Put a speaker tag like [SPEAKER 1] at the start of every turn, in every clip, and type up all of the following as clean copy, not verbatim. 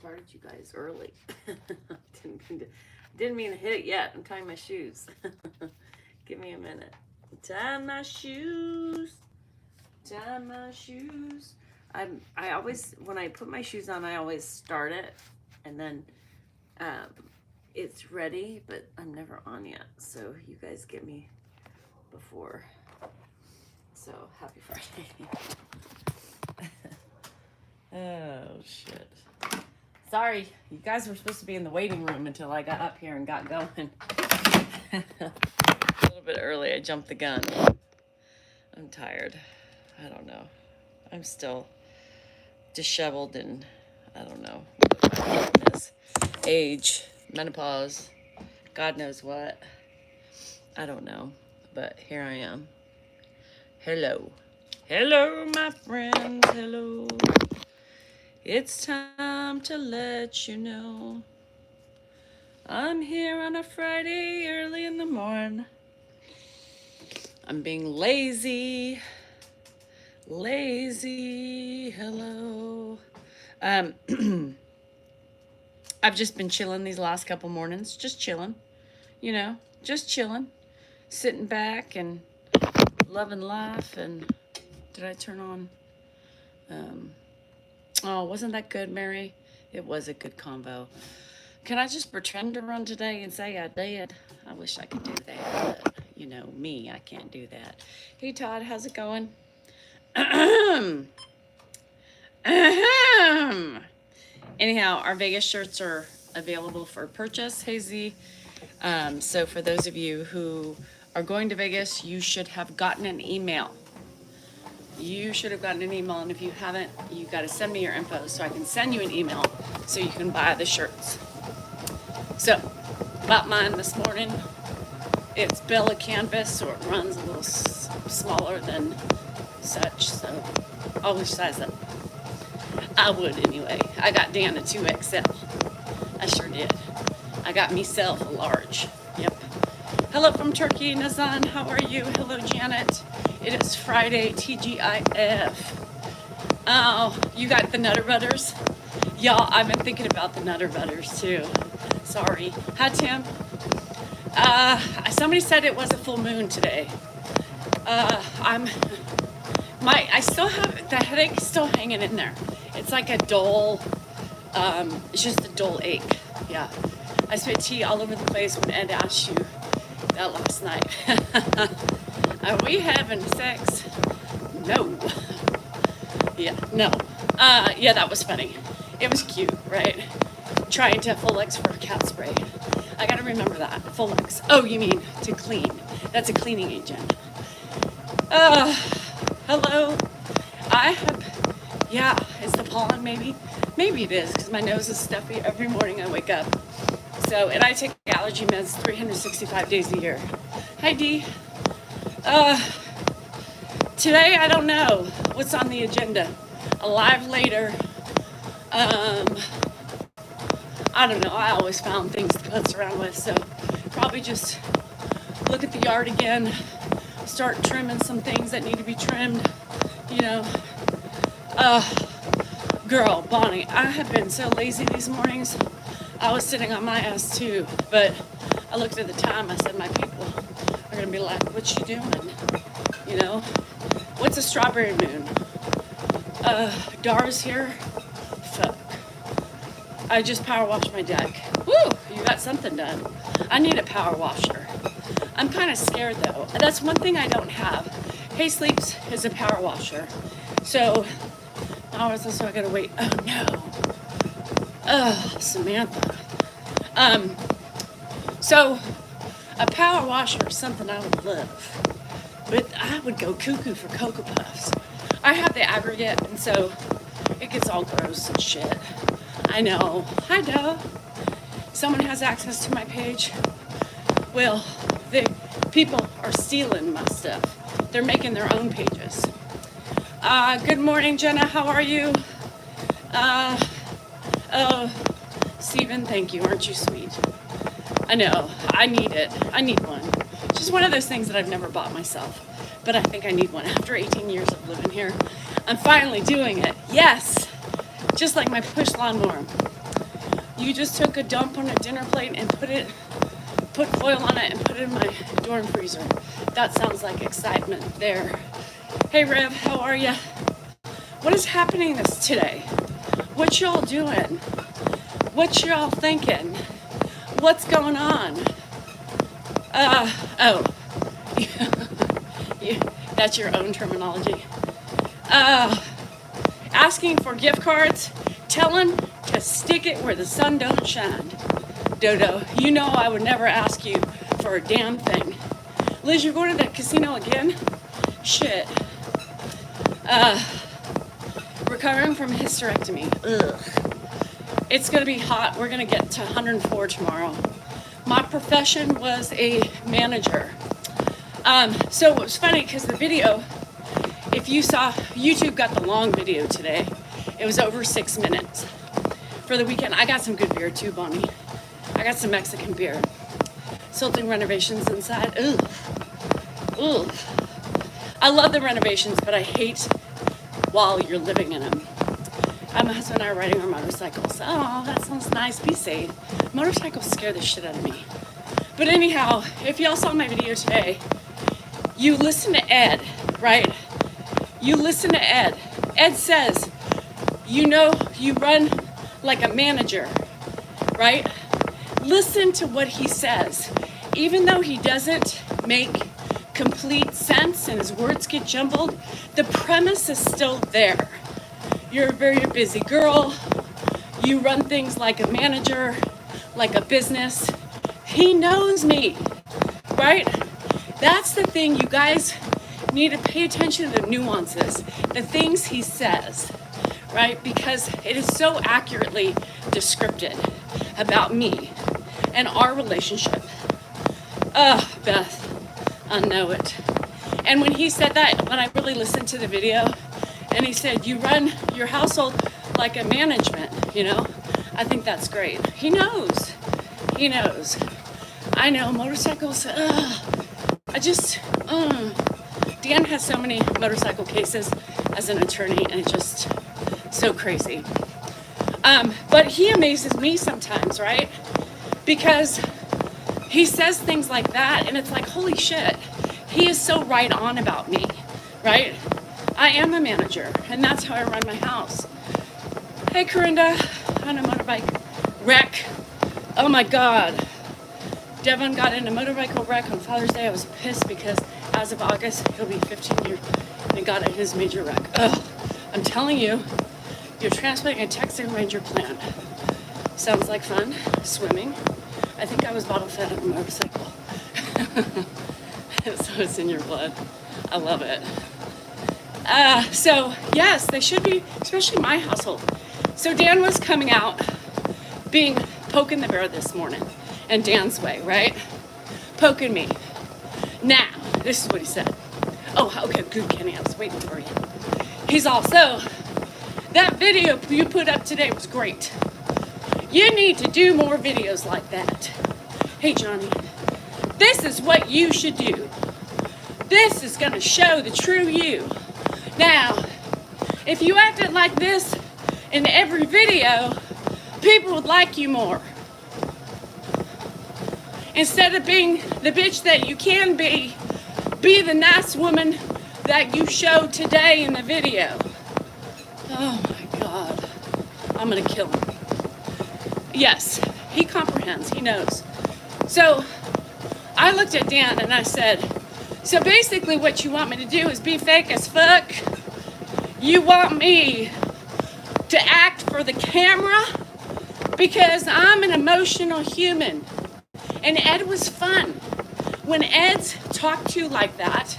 [SPEAKER 1] started you guys early. didn't mean to hit it yet. I'm tying my shoes. Give me a minute. Tie my shoes. Tie my shoes. I always, when I put my shoes on, I always start it, and then it's ready, but I'm never on yet. So you guys get me before. So happy Friday. Oh shit. Sorry, you guys were supposed to be in the waiting room until I got up here and got going. A little bit early, I jumped the gun. I'm tired. I don't know. I'm still disheveled and I don't know what my problem is. Age, menopause, God knows what. I don't know, but here I am. Hello. Hello, my friends. Hello. It's time to let you know I'm here on a Friday early in the morning. I'm being lazy. Lazy. Hello. I've just been chilling these last couple mornings. Just chilling. You know, just chilling. Sitting back and loving life. And did I turn on? Oh, wasn't that good, Mary? It was a good convo. Can I just pretend to run today and say I did? I wish I could do that, but, you know, me, I can't do that. Hey, Todd, how's it going? Anyhow, our Vegas shirts are available for purchase, Hazy. So for those of you who are going to Vegas, you should have gotten an email. You should have gotten an email, and if you haven't, you got to send me your info so I can send you an email so you can buy the shirts. So, bought mine this morning. It's Bella Canvas, so it runs a little smaller than such, so always size up. I would anyway. I got Dan a 2XL. I sure did. I got myself a large. Yep. Hello from Turkey, Nazan. How are you? Hello, Janet. It is Friday, TGIF. Oh, you got the Nutter Butters? Y'all, I've been thinking about the Nutter Butters too. Sorry. Hi, Tim. Somebody said it was a full moon today. I still have, the headache is still hanging in there. It's like a dull, it's just a dull ache. Yeah. I spit tea all over the place when Ed asked you that last night. Are we having sex? No. Yeah, no. Yeah, that was funny. It was cute, right? Trying to full X for cat spray. I gotta remember that. Full X. Oh, you mean to clean. That's a cleaning agent. Hello. I have, yeah, is the pollen maybe? Maybe it is, because my nose is stuffy every morning I wake up. So, and I take allergy meds 365 days a year. Hi, Dee. Today, I don't know what's on the agenda. Alive later. I don't know. I always found things to putz around with, so probably just look at the yard again, start trimming some things that need to be trimmed, you know. Girl, Bonnie, I have been so lazy these mornings. I was sitting on my ass too, but I looked at the time. I said, my people are gonna be like, what you doing? You know, what's a strawberry moon? Dar's here. Fuck. I just power washed my deck. Woo, you got something done. I need a power washer. I'm kind of scared though. That's one thing I don't have. Hey Sleeps is a power washer. So, so I gotta wait. Oh no. Oh, Samantha. So, a power washer is something I would love. But I would go cuckoo for Cocoa Puffs. I have the aggregate, and so it gets all gross and shit. I know. Hi, Doe. Someone has access to my page. Well, the people are stealing my stuff. They're making their own pages. Good morning, Jenna. How are you? Stephen, thank you. Aren't you sweet? I know. I need it. I need one. It's just one of those things that I've never bought myself. But I think I need one. After 18 years of living here, I'm finally doing it. Yes! Just like my push lawnmower. you just took a dump on a dinner plate and put foil on it and put it in my dorm freezer. That sounds like excitement there. Hey Rev, how are ya? What is happening today? What y'all doing? What y'all thinking? What's going on? Oh, that's your own terminology. Asking for gift cards, telling to stick it where the sun don't shine. Dodo, you know I would never ask you for a damn thing. Liz, you're going to that casino again? Shit. Recovering from hysterectomy. Ugh. It's gonna be hot. We're gonna get to 104 tomorrow. My profession was a manager. So it was funny because the video, if you saw, YouTube got the long video today. It was over 6 minutes. For the weekend, I got some good beer too, Bonnie. I got some Mexican beer. Silting renovations inside. Ugh. Ugh. I love the renovations, but I hate while you're living in them. My husband and I are riding our motorcycles. Oh, that sounds nice. Be safe. Motorcycles scare the shit out of me. But anyhow, if y'all saw my video today, you listen to Ed, right? You listen to Ed. Ed says, you know, you run like a manager, right? Listen to what he says. Even though he doesn't make complete sense and his words get jumbled, the premise is still there. You're a very busy girl. You run things like a manager, like a business. He knows me, right? That's the thing. You guys need to pay attention to the nuances, the things he says, right? Because it is so accurately descripted about me and our relationship. Beth, I know it. And when he said that, when I really listened to the video, and he said, you run your household like a management, you know, I think that's great. He knows. He knows. I know, motorcycles, Dan has so many motorcycle cases as an attorney, and it's just so crazy. But he amazes me sometimes, right? Because he says things like that, and it's like, holy shit, he is so right on about me, right? I am a manager, and that's how I run my house. Hey, Corinda, on a motorbike wreck. Oh my God. Devon got in a motorbike wreck on Father's Day. I was pissed because as of August, he'll be 15 years, and he got in his major wreck. Ugh, I'm telling you, you're transplanting a Texan Ranger plant. Sounds like fun. Swimming. I think I was bottle fed on a motorcycle. So it's in your blood. I love it. So yes, they should be, especially my household. So Dan was coming out, poking the bear this morning, and Dan's way, right? Poking me. Now, this is what he said. Oh, okay, good, Kenny, I was waiting for you. He's also, that video you put up today was great. You need to do more videos like that. Hey, Johnny, this is what you should do. This is gonna show the true you. Now, if you acted like this in every video, people would like you more. Instead of being the bitch that you can be the nice woman that you showed today in the video. Oh my God, I'm gonna kill him. Yes, he comprehends, he knows. So I looked at Dan and I said, so basically what you want me to do is be fake as fuck? You want me to act for the camera? Because I'm an emotional human. And Ed was fun. When Ed's talked to like that,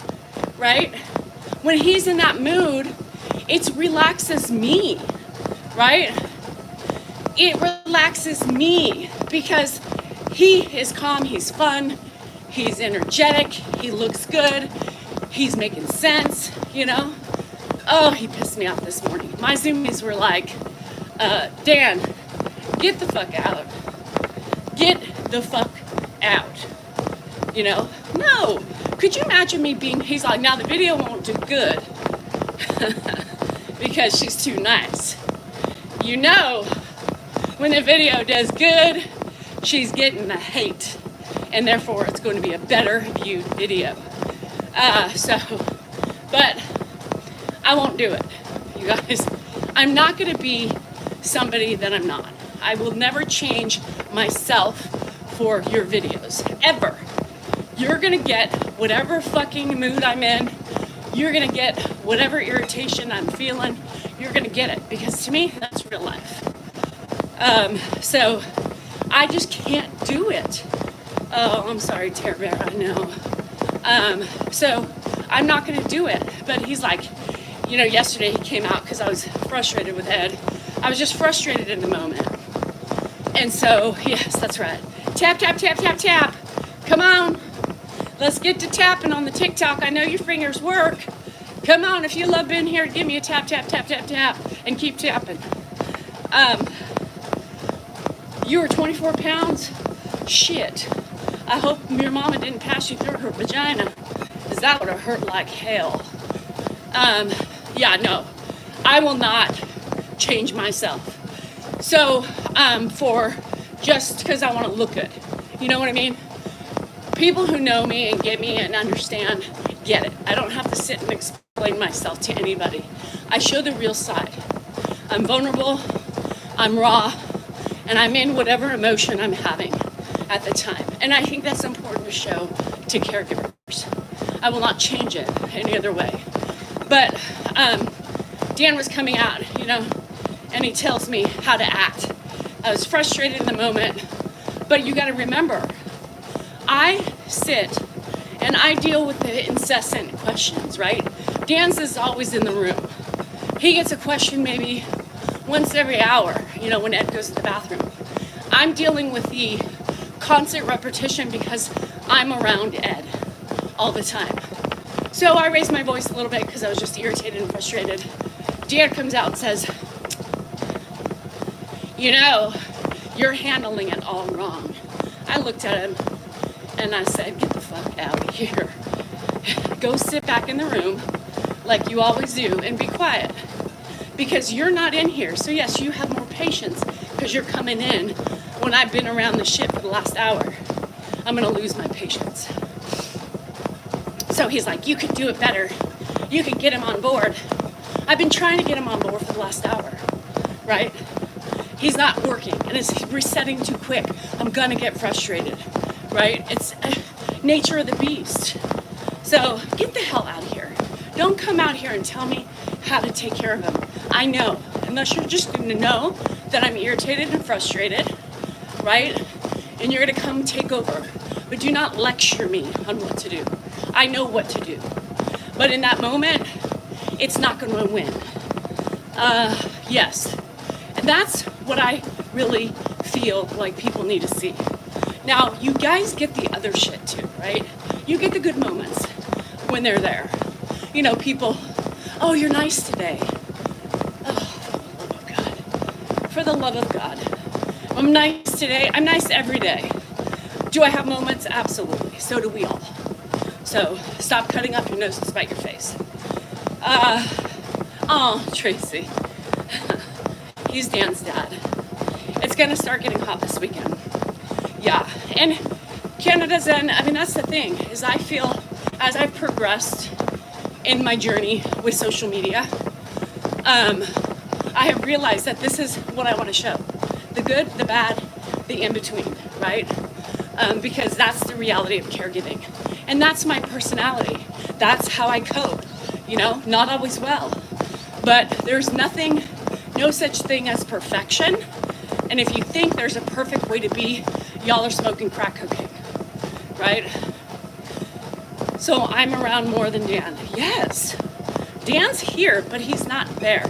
[SPEAKER 1] right? When he's in that mood, it relaxes me, right? It relaxes me because he is calm, he's fun, he's energetic, he looks good, he's making sense, you know? Oh, he pissed me off this morning. My Zoomies were like, Dan, get the fuck out. Get the fuck out. You know? No. Could you imagine me he's like, now the video won't do good because she's too nice. You know, When the video does good, she's getting the hate, and therefore it's going to be a better viewed video. But I won't do it, you guys. I'm not going to be somebody that I'm not. I will never change myself for your videos, ever. You're going to get whatever fucking mood I'm in. You're going to get whatever irritation I'm feeling. You're going to get it, because to me, that's real life. So I just can't do it. Oh, I'm sorry, Tara Bear, I know. So I'm not going to do it. But he's like, you know, yesterday he came out because I was frustrated with Ed. I was just frustrated in the moment. And so, yes, that's right. Tap, tap, tap, tap, tap. Come on. Let's get to tapping on the TikTok. I know your fingers work. Come on, if you love being here, give me a tap, tap, tap, tap, tap, and keep tapping. You were 24 pounds? Shit. I hope your mama didn't pass you through her vagina, because that would have hurt like hell. Yeah, no, I will not change myself. So, for just because I want to look good. You know what I mean? People who know me and get me and understand, get it. I don't have to sit and explain myself to anybody. I show the real side. I'm vulnerable, I'm raw, and I'm in whatever emotion I'm having at the time. And I think that's important to show to caregivers. I will not change it any other way. But Dan was coming out, you know, and he tells me how to act. I was frustrated in the moment, but you got to remember, I sit and I deal with the incessant questions, right? Dan's is always in the room. He gets a question maybe once every hour, you know, when Ed goes to the bathroom. I'm dealing with the constant repetition because I'm around Ed all the time. So I raised my voice a little bit because I was just irritated and frustrated. Dan comes out and says, you know, you're handling it all wrong. I looked at him and I said, get the fuck out of here. Go sit back in the room like you always do and be quiet. Because you're not in here. So yes, you have more patience because you're coming in when I've been around the shit for the last hour. I'm gonna lose my patience. So he's like, you could do it better. You could get him on board. I've been trying to get him on board for the last hour, right? He's not working and it's resetting too quick. I'm gonna get frustrated, right? It's nature of the beast. So get the hell out of here. Don't come out here and tell me how to take care of him. I know, unless you're just gonna know that I'm irritated and frustrated, right? And you're gonna come take over. But do not lecture me on what to do. I know what to do. But in that moment, it's not gonna win. Yes. And that's what I really feel like people need to see. Now, you guys get the other shit too, right? You get the good moments when they're there. You know, people, oh, you're nice today. Oh, for the love of God. I'm nice today. I'm nice every day. Do I have moments? Absolutely. So do we all. So stop cutting up your nose and spite your face. Oh, Tracy. He's Dan's dad. It's gonna start getting hot this weekend. Yeah, and Canada's in, I mean, that's the thing, is I feel as I've progressed in my journey with social media, I have realized that this is what I want to show. The good, the bad, the in-between, right? Because that's the reality of caregiving. And that's my personality. That's how I cope, you know, not always well. But there's nothing, no such thing as perfection. And if you think there's a perfect way to be, y'all are smoking crack cocaine, right? So I'm around more than Dan. Yes, Dan's here, but he's not there,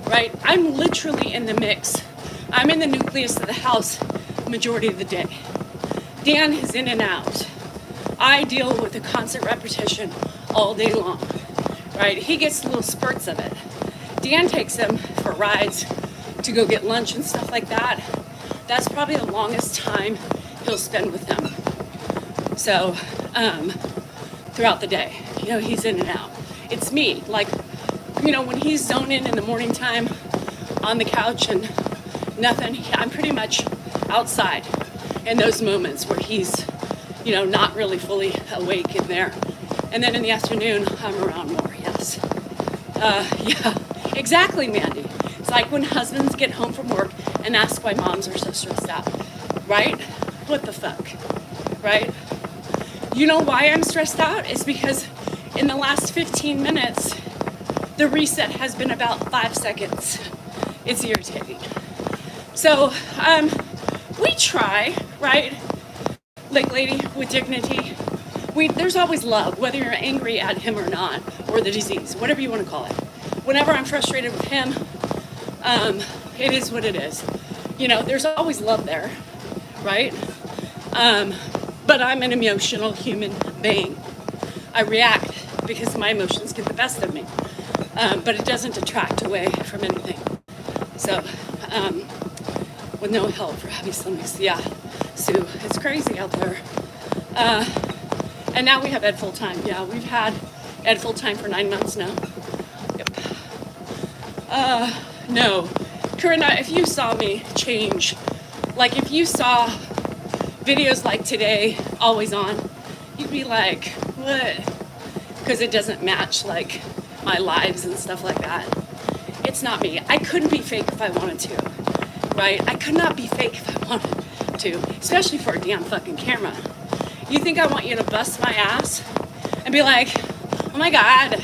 [SPEAKER 1] right? I'm literally in the mix. I'm in the nucleus of the house majority of the day. Dan is in and out. I deal with the constant repetition all day long, right? He gets little spurts of it. Dan takes him for rides to go get lunch and stuff like that. That's probably the longest time he'll spend with them. So, throughout the day, you know, he's in and out. It's me, like, you know, when he's zoning in the morning time on the couch and Nothing. I'm pretty much outside in those moments where he's, not really fully awake in there. And then in the afternoon, I'm around more, yes. Yeah, exactly, Mandy. It's like when husbands get home from work and ask why moms are so stressed out, right? What the fuck, right? You know why I'm stressed out? It's because in the last 15 minutes, the reset has been about 5 seconds. It's irritating. So, we try, right? Like lady with dignity. There's always love, whether you're angry at him or not, or the disease, whatever you want to call it. Whenever I'm frustrated with him, it is what it is. There's always love there, right? But I'm an emotional human being. I react because my emotions get the best of me, but it doesn't detract away from anything. So, with no help for happy stomachs, yeah, Sue, it's crazy out there. And now we have Ed full time. Yeah, we've had Ed full time for 9 months now. Yep. No, Corinna, if you saw me change, like if you saw videos like today, always on, you'd be like, what? Because it doesn't match like my lives and stuff like that. It's not me. I couldn't be fake if I wanted to, right? I could not be fake if I wanted to, especially for a damn fucking camera. You think I want you to bust my ass and be like, oh my God,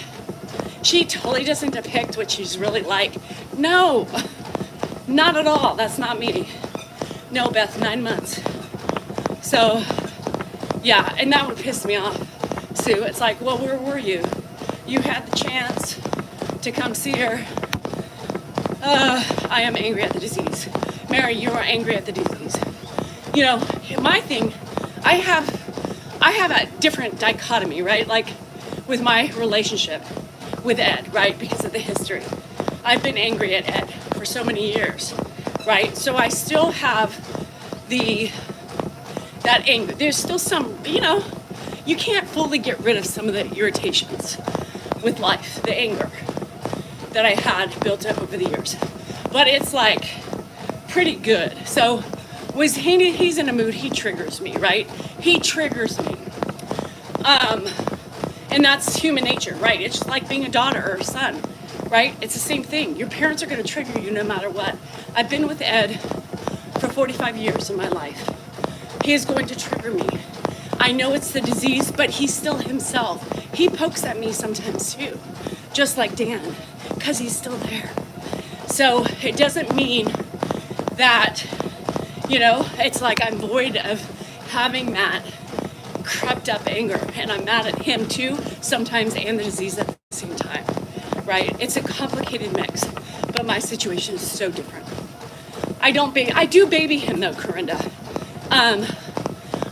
[SPEAKER 1] she totally doesn't depict what she's really like. No, not at all. That's not me. No, Beth, 9 months. So, yeah, and that would piss me off, Sue. It's like, well, where were you? You had the chance to come see her. I am angry at the disease. Mary, you are angry at the disease. My thing, I have a different dichotomy, right? Like with my relationship with Ed, right? Because of the history. I've been angry at Ed for so many years, right? So I still have that anger. There's still some, you can't fully get rid of some of the irritations with life, the anger that I had built up over the years. But it's like pretty good. So he's in a mood, he triggers me, right? He triggers me. And that's human nature, right? It's just like being a daughter or a son, right? It's the same thing. Your parents are going to trigger you no matter what. I've been with Ed for 45 years in my life. He is going to trigger me. I know it's the disease, but he's still himself. He pokes at me sometimes too, just like Dan, because he's still there. So it doesn't mean that, it's like I'm void of having that crept up anger, and I'm mad at him too sometimes, and the disease at the same time, right? It's a complicated mix, but my situation is so different. I do baby him though, Corinda.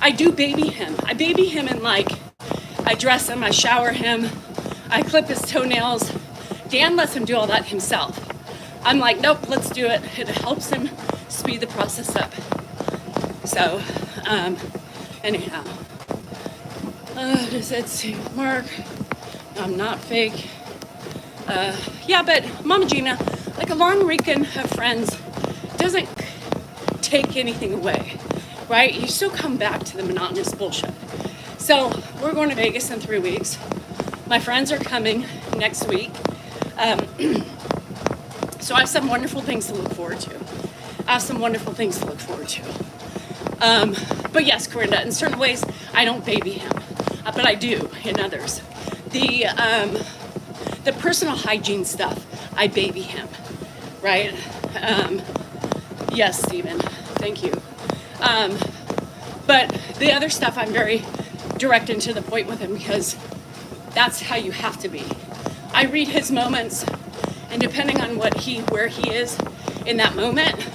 [SPEAKER 1] I do baby him. I baby him in I dress him, I shower him, I clip his toenails. Dan lets him do all that himself. I'm like, nope, let's do it. It helps him speed the process up. So, anyhow. Let's see, Mark, I'm not fake. Yeah, but Mama Gina, like a long weekend of friends doesn't take anything away, right? You still come back to the monotonous bullshit. So we're going to Vegas in 3 weeks. My friends are coming next week. So I have some wonderful things to look forward to. But yes, Corinda, in certain ways, I don't baby him, but I do in others. The personal hygiene stuff, I baby him, right? Yes, Stephen, thank you. But the other stuff, I'm very direct and to the point with him because that's how you have to be. I read his moments, and depending on where he is in that moment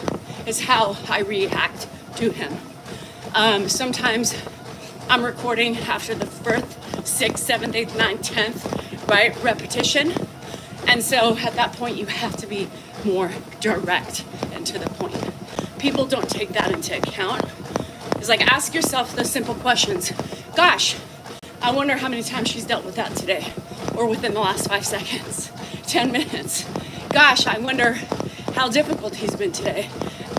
[SPEAKER 1] is how I react to him. Sometimes I'm recording after the 1st, 6th, 7th, 8th, 9th, 10th, right, repetition. And so at that point, you have to be more direct and to the point. People don't take that into account. It's like, ask yourself the simple questions. Gosh, I wonder how many times she's dealt with that today or within the last 5 seconds, 10 minutes. Gosh, I wonder how difficult he's been today.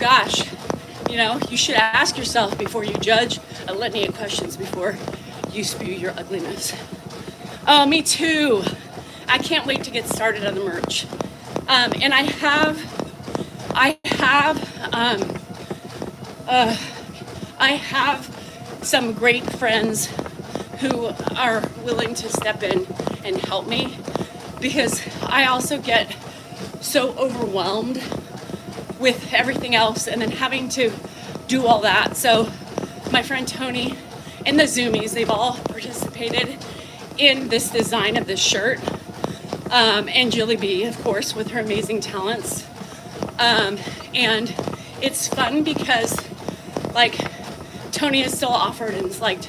[SPEAKER 1] gosh, you know, you should ask yourself before you judge a litany of questions before you spew your ugliness. Oh, me too. I can't wait to get started on the merch. And I have some great friends who are willing to step in and help me, because I also get so overwhelmed with everything else and then having to do all that. So my friend Tony and the Zoomies, they've all participated in this design of this shirt. And Julie B, of course, with her amazing talents. And it's fun because, like, Tony is still offered and it's like,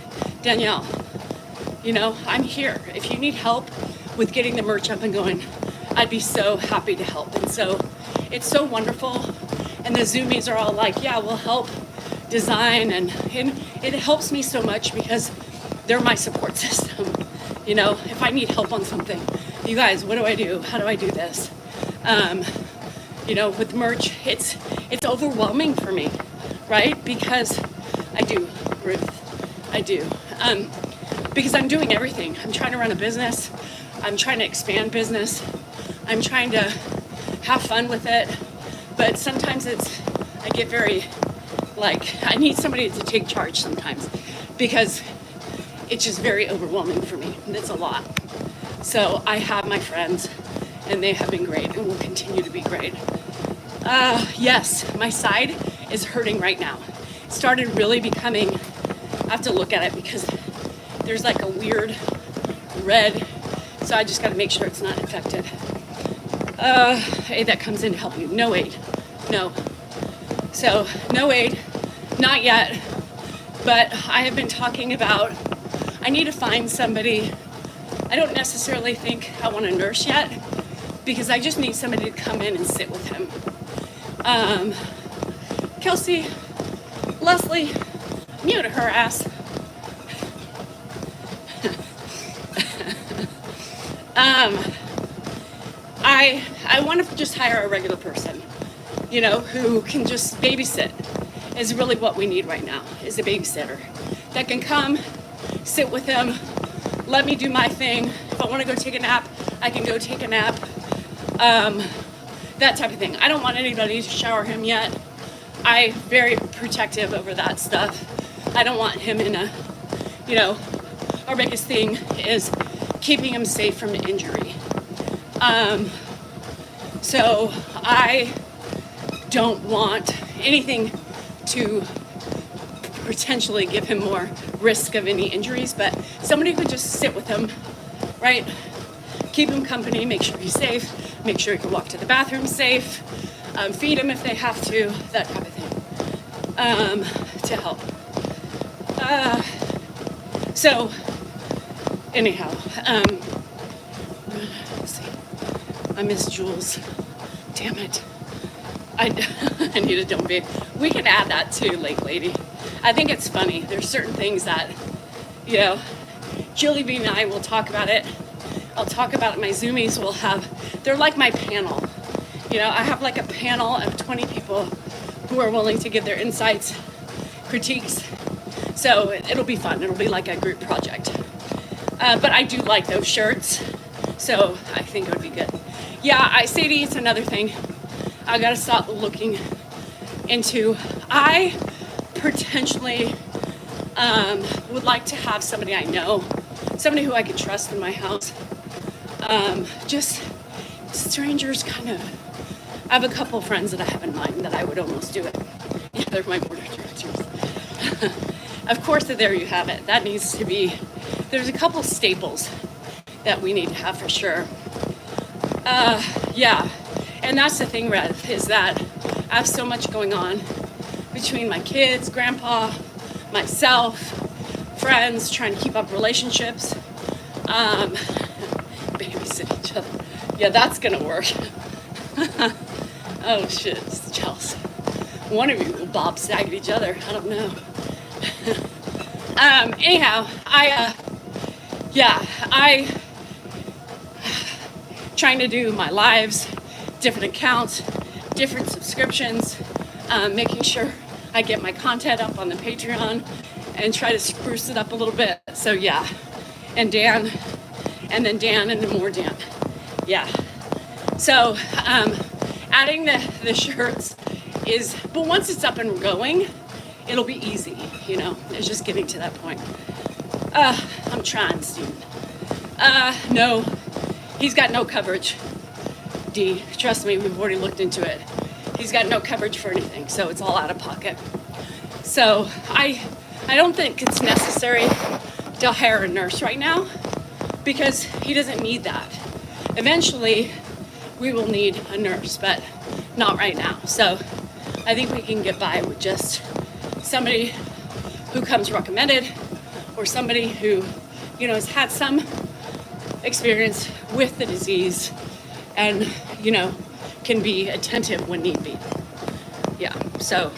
[SPEAKER 1] Danielle, you know, I'm here. If you need help with getting the merch up and going, I'd be so happy to help. And so it's so wonderful. And the Zoomies are all like, yeah, we'll help design. And it helps me so much because they're my support system. You know, if I need help on something, you guys, what do I do? How do I do this? You know, with merch, it's overwhelming for me, right? Because I do, Ruth, I do. Because I'm doing everything. I'm trying to run a business. I'm trying to expand business. I'm trying to have fun with it. But sometimes I get very, like, I need somebody to take charge sometimes because it's just very overwhelming for me. And it's a lot. So I have my friends and they have been great and will continue to be great. Yes, my side is hurting right now. It started really becoming, I have to look at it because there's like a weird red, so I just gotta make sure it's not infected. Aid that comes in to help you. No aid, no. So no aid, not yet, but I have been talking about, I need to find somebody. I don't necessarily think I want a nurse yet because I just need somebody to come in and sit with him. Kelsey, Leslie, mute her ass. I want to just hire a regular person, you know, who can just babysit is really what we need right now, is a babysitter that can come, sit with him, let me do my thing. If I want to go take a nap, I can go take a nap. That type of thing. I don't want anybody to shower him yet. I'm very protective over that stuff. I don't want him in a, you know, our biggest thing is keeping him safe from injury. So I don't want anything to potentially give him more risk of any injuries, but somebody who could just sit with him, right? Keep him company, make sure he's safe, make sure he can walk to the bathroom safe, feed him if they have to, that type of thing, to help. So anyhow, let's see. I miss Jules. Damn it. I need a don't be. We can add that too, Lake Lady. I think it's funny. There's certain things that, you know, Julie B and I will talk about it. I'll talk about it. My Zoomies will have, they're like my panel. You know, I have like a panel of 20 people who are willing to give their insights, critiques. So it'll be fun. It'll be like a group project. But I do like those shirts. So I think it would be good. Yeah, I Sadie, it's another thing. I gotta stop looking into, I potentially would like to have somebody I know, somebody who I could trust in my house. Just strangers kind of, I have a couple friends that I have in mind that I would almost do it. Yeah, they're my board of directors. Of course, there you have it. That needs to be, there's a couple staples that we need to have for sure. Yeah, and that's the thing, Rev, is that I have so much going on between my kids, grandpa, myself, friends, trying to keep up relationships, babysit each other. Yeah, that's gonna work. Oh shit, it's jealous. One of you will bob sag at each other, I don't know. Anyhow, I trying to do my lives, different accounts, different subscriptions, making sure I get my content up on the Patreon and try to spruce it up a little bit. So yeah, and Dan, and then Dan, and then more Dan. Yeah. So adding the shirts is, but once it's up and going, it'll be easy, you know. It's just getting to that point. I'm trying, Steve. No, he's got no coverage. D, trust me, we've already looked into it. He's got no coverage for anything, so it's all out of pocket. So I don't think it's necessary to hire a nurse right now because he doesn't need that. Eventually, we will need a nurse, but not right now. So I think we can get by with just somebody who comes recommended or somebody who, you know, has had some experience with the disease and, you know, can be attentive when need be. Yeah, so,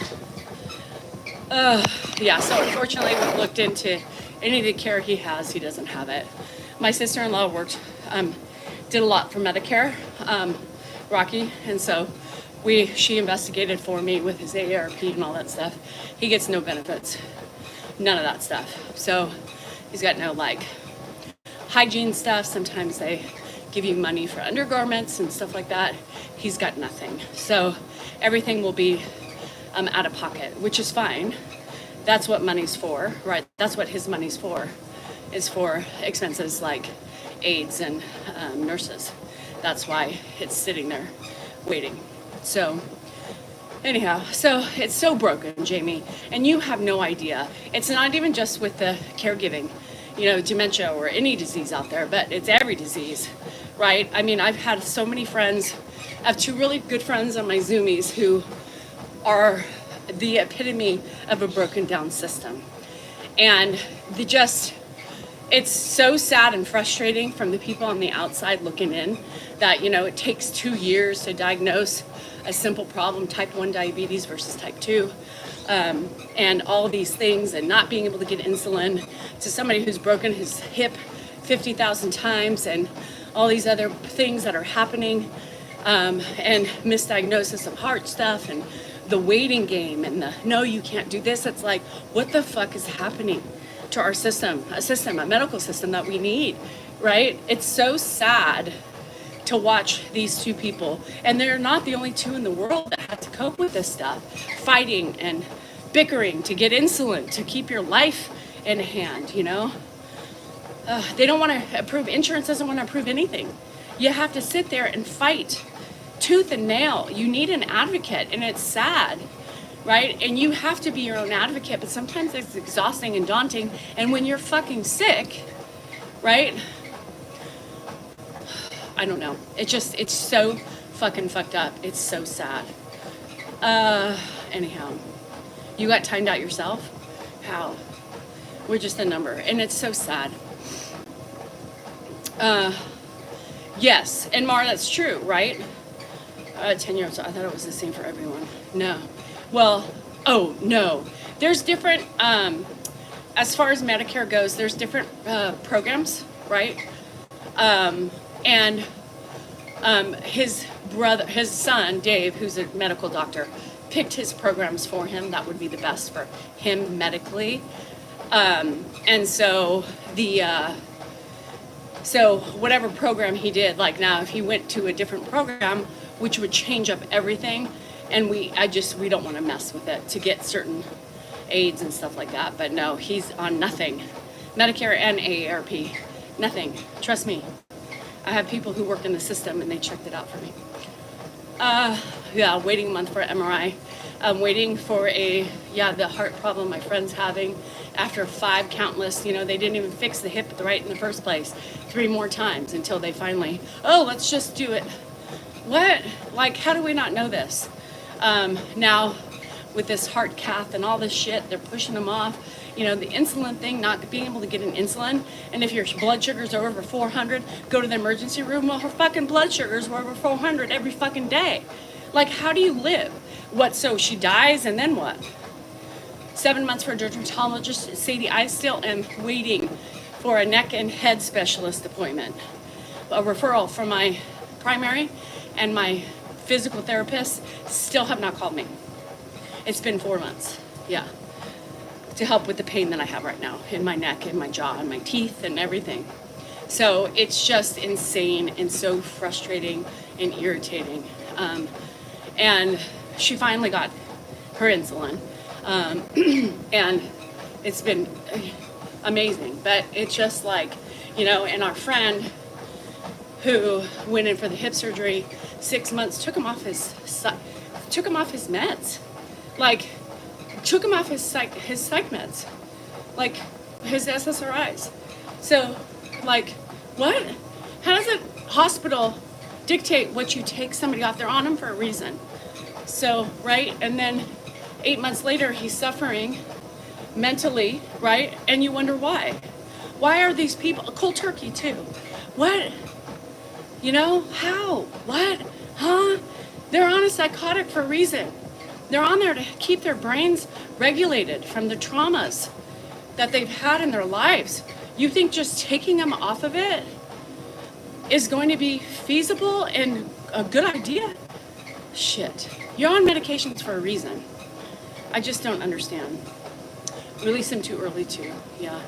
[SPEAKER 1] so unfortunately we've looked into any of the care he has, he doesn't have it. My sister-in-law did a lot for Medicare, Rocky, and so she investigated for me with his AARP and all that stuff. He gets no benefits, none of that stuff. So he's got no like hygiene stuff. Sometimes they give you money for undergarments and stuff like that. He's got nothing. So everything will be out of pocket, which is fine. That's what money's for, right? That's what his money's for, is for expenses like aides and nurses. That's why it's sitting there waiting. So anyhow, so it's so broken, Jamie, and you have no idea. It's not even just with the caregiving, you know, dementia or any disease out there, but it's every disease, right? I mean, I've had so many friends. I have two really good friends on my Zoomies who are the epitome of a broken down system. And it's so sad and frustrating from the people on the outside looking in that, you know, it takes 2 years to diagnose a simple problem, type 1 diabetes versus type 2, and all these things, and not being able to get insulin, to somebody who's broken his hip 50,000 times and all these other things that are happening, and misdiagnosis of heart stuff and the waiting game and the no, you can't do this. It's like, what the fuck is happening to our system, a medical system that we need, right? It's so sad to watch these two people, and they're not the only two in the world that had to cope with this stuff, fighting and bickering to get insulin to keep your life in hand, you know? They don't want to approve, insurance doesn't want to approve anything. You have to sit there and fight tooth and nail. You need an advocate, and it's sad, right? And you have to be your own advocate, but sometimes it's exhausting and daunting. And when you're fucking sick, right? I don't know. It's so fucking fucked up. It's so sad. Anyhow, you got timed out yourself? How? We're just a number, and it's so sad. Yes, and Mara, that's true, right? 10 years, I thought it was the same for everyone. No. Well, oh, no. There's different, as far as Medicare goes, there's different programs, right? And his son, Dave, who's a medical doctor, picked his programs for him that would be the best for him medically. And so so whatever program he did, like now if he went to a different program, which would change up everything, and we don't want to mess with it to get certain aids and stuff like that. But no, he's on nothing. Medicare and AARP, nothing. Trust me. I have people who work in the system and they checked it out for me. Waiting a month for MRI. I'm waiting for the heart problem my friend's having after 5 countless, you know, they didn't even fix the hip right in the first place 3 more times until they finally, let's just do it. What? Like, how do we not know this? Now, with this heart cath and all this shit, they're pushing them off. You know, the insulin thing, not being able to get an insulin. And if your blood sugars are over 400, go to the emergency room. Well, her fucking blood sugars were over 400 every fucking day. Like, how do you live? What, so she dies and then what? 7 months for a dermatologist. Sadie, I still am waiting for a neck and head specialist appointment. A referral from my primary and my physical therapist still have not called me. It's been 4 months, yeah, to help with the pain that I have right now in my neck and my jaw and my teeth and everything. So it's just insane and so frustrating and irritating. And she finally got her insulin, and it's been amazing. But it's just like, and our friend who went in for the hip surgery, 6 months, took him off his meds, like took him off his psych meds, like his SSRIs. So, like, what? How does a hospital dictate what you take somebody off? They're on them for a reason. So, right? And then 8 months later, he's suffering mentally, right? And you wonder why. Why are these people, cold turkey too? What? How? What? Huh? They're on a psychotic for a reason. They're on there to keep their brains regulated from the traumas that they've had in their lives. You think just taking them off of it is going to be feasible and a good idea? Shit. You're on medications for a reason. I just don't understand. Release them too early too, yeah.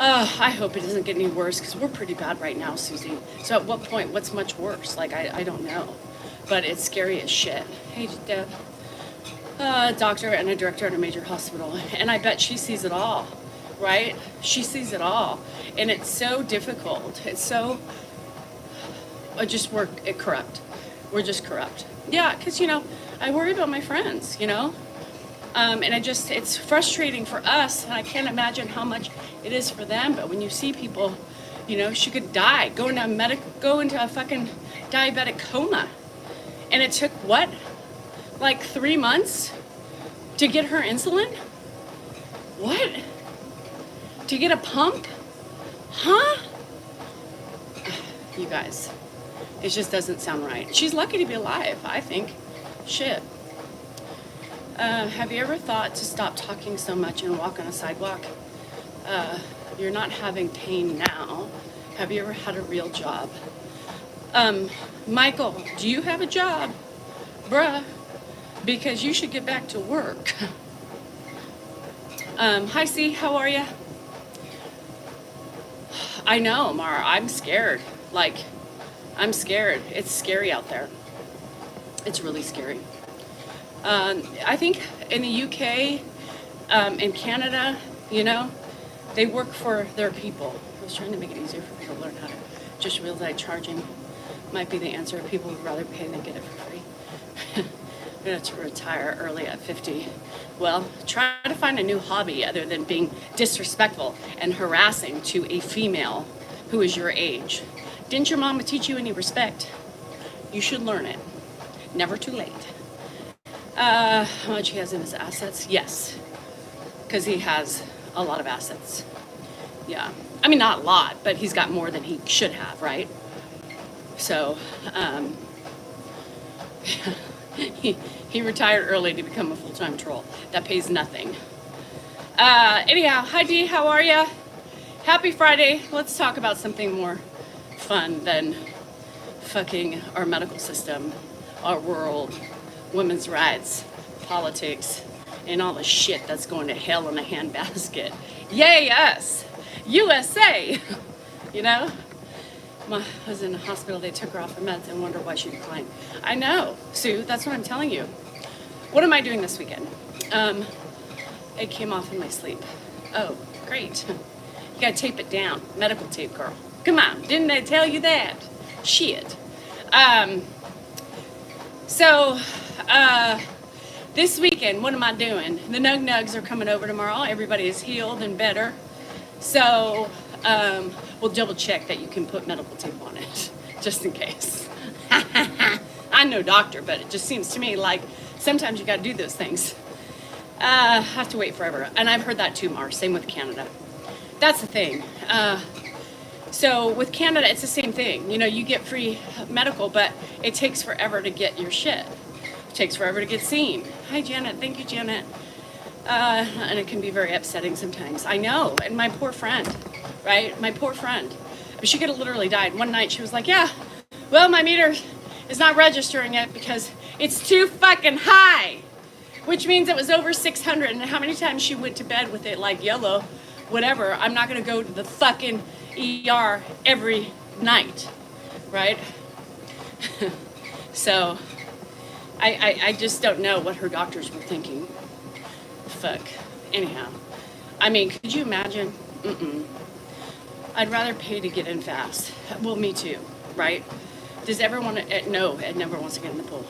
[SPEAKER 1] I hope it doesn't get any worse, because we're pretty bad right now, Susie. So at what point, what's much worse? Like, I don't know. But it's scary as shit. Hey, Deb. A doctor and a director at a major hospital. And I bet she sees it all, right? She sees it all. And it's so difficult. It's so, we're corrupt. We're just corrupt. Yeah, because, I worry about my friends, and it's frustrating for us, and I can't imagine how much it is for them. But when you see people, she could die, go into a fucking diabetic coma. And it took what? Like 3 months to get her insulin? What? To get a pump? Huh? You guys, it just doesn't sound right. She's lucky to be alive, I think. Shit. Have you ever thought to stop talking so much and walk on a sidewalk? You're not having pain now. Have you ever had a real job? Michael, do you have a job? Bruh, because you should get back to work. Hi, C, how are you? I know, Mara, I'm scared. Like, I'm scared. It's scary out there. It's really scary. I think in the UK, in Canada, they work for their people. I was trying to make it easier for people to learn how to just realize charging might be the answer. People would rather pay than get it for free. I'm going to retire early at 50. Well, try to find a new hobby other than being disrespectful and harassing to a female who is your age. Didn't your mama teach you any respect? You should learn it. Never too late. How much he has in his assets? Yes, because he has a lot of assets. Yeah, I mean, not a lot, but he's got more than he should have, right? So, he retired early to become a full-time troll. That pays nothing. Anyhow, hi Dee, how are ya? Happy Friday. Let's talk about something more fun than fucking our medical system, our world, women's rights, politics, and all the shit that's going to hell in a handbasket. Yay us! USA! I was in a hospital, they took her off her meds and wondered why she declined. I know, Sue, that's what I'm telling you. What am I doing this weekend? It came off in my sleep. Oh, great. You gotta tape it down. Medical tape, girl. Come on, didn't I tell you that? Shit. This weekend, what am I doing? The Nug Nugs are coming over tomorrow. Everybody is healed and better. So, we'll double check that you can put medical tape on it, just in case. I'm no doctor, but it just seems to me like sometimes you gotta do those things. I have to wait forever. And I've heard that too, Mar. Same with Canada. That's the thing. So with Canada, it's the same thing. You get free medical, but it takes forever to get your shit. It takes forever to get seen. Hi, Janet. Thank you, Janet. And it can be very upsetting sometimes. I know. And my poor friend, right? My poor friend. She could have literally died. One night she was like, yeah, well, my meter is not registering it because it's too fucking high. which means it was over 600. And how many times she went to bed with it like yellow, whatever. I'm not gonna go to the fucking ER every night, right? So I just don't know what her doctors were thinking. Fuck. Anyhow, I mean, could you imagine? I'd rather pay to get in fast. Well, me too, right? Does everyone, no, Ed never wants to get in the pool.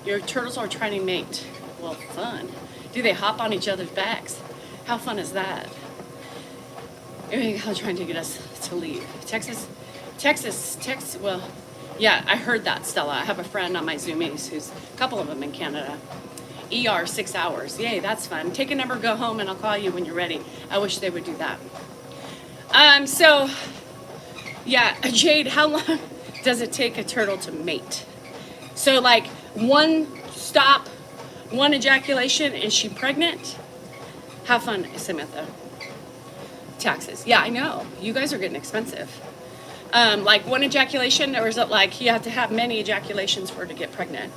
[SPEAKER 1] Your turtles are trying to mate. Well, fun. Do they hop on each other's backs? How fun is that? I'm trying to get us to leave. Texas, well, yeah, I heard that, Stella. I have a friend on my Zoomies who's a couple of them in Canada. ER 6 hours. Yay, that's fun. Take a number, go home, and I'll call you when you're ready. I wish they would do that. So, yeah, Jade, how long does it take a turtle to mate? So, like, one stop, one ejaculation, is she pregnant? Have fun, Samantha. Taxes. Yeah, I know. You guys are getting expensive. Like one ejaculation, or is it like you have to have many ejaculations for her to get pregnant?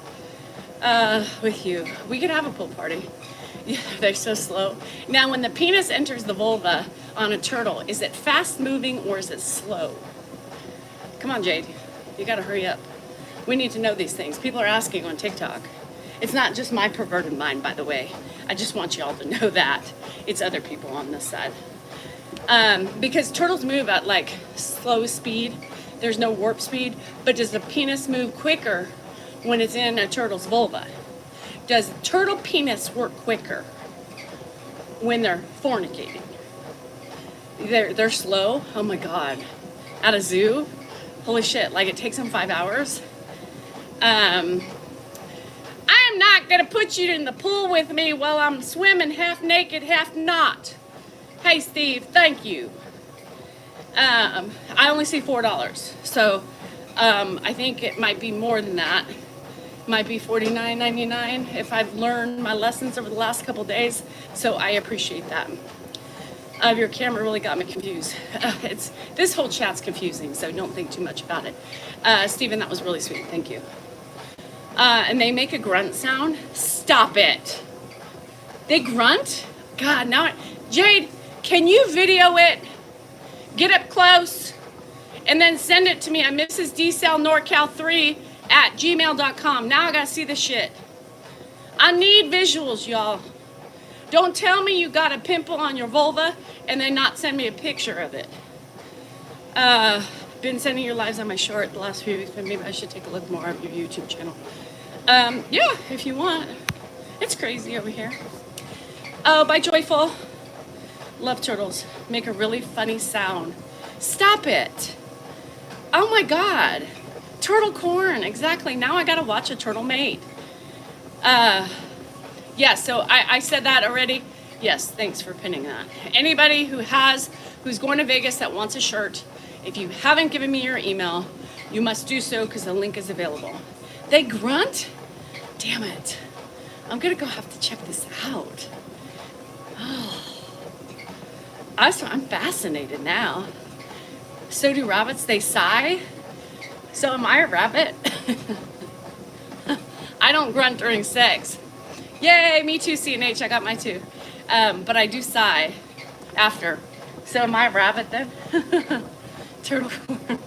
[SPEAKER 1] With you. We could have a pool party. Yeah, they're so slow. Now, when the penis enters the vulva on a turtle, is it fast moving or is it slow? Come on, Jade. You gotta hurry up. We need to know these things. People are asking on TikTok. It's not just my perverted mind, by the way. I just want you all to know that. It's other people on this side. Because turtles move at like slow speed. There's no warp speed. But does the penis move quicker when it's in a turtle's vulva? Does turtle penis work quicker when they're fornicating? They're slow. Oh my God. At a zoo? Holy shit. Like it takes them 5 hours. I am not going to put you in the pool with me while I'm swimming half naked, half not. Hey, Steve, thank you. I only see $4. So I think it might be more than that. It might be $49.99 if I've learned my lessons over the last couple days. So I appreciate that. Your camera really got me confused. This whole chat's confusing, so don't think too much about it. Steven, that was really sweet. Thank you. And they make a grunt sound. Stop it. They grunt? God, now, Jade, can you video it? Get up close and then send it to me at mrsdsalnorcal3@gmail.com. Now I gotta see the shit. I need visuals, y'all. Don't tell me you got a pimple on your vulva and then not send me a picture of it. Been sending your lives on my short the last few weeks, but maybe I should take a look more at your YouTube channel. Yeah, if you want. It's crazy over here. Oh, by Joyful. Love turtles. Make a really funny sound. Stop it. Oh my God. Turtle corn. Exactly. Now I gotta watch a turtle mate. Yeah, so I said that already. Yes, thanks for pinning that. Anybody who's going to Vegas that wants a shirt, if you haven't given me your email, you must do so because the link is available. They grunt? Damn it. I'm gonna go have to check this out. Oh. I'm fascinated now. So do rabbits, they sigh? So am I a rabbit? I don't grunt during sex. Yay, me too, CNH, I got my two. But I do sigh after. So am I a rabbit then? Turtle corn.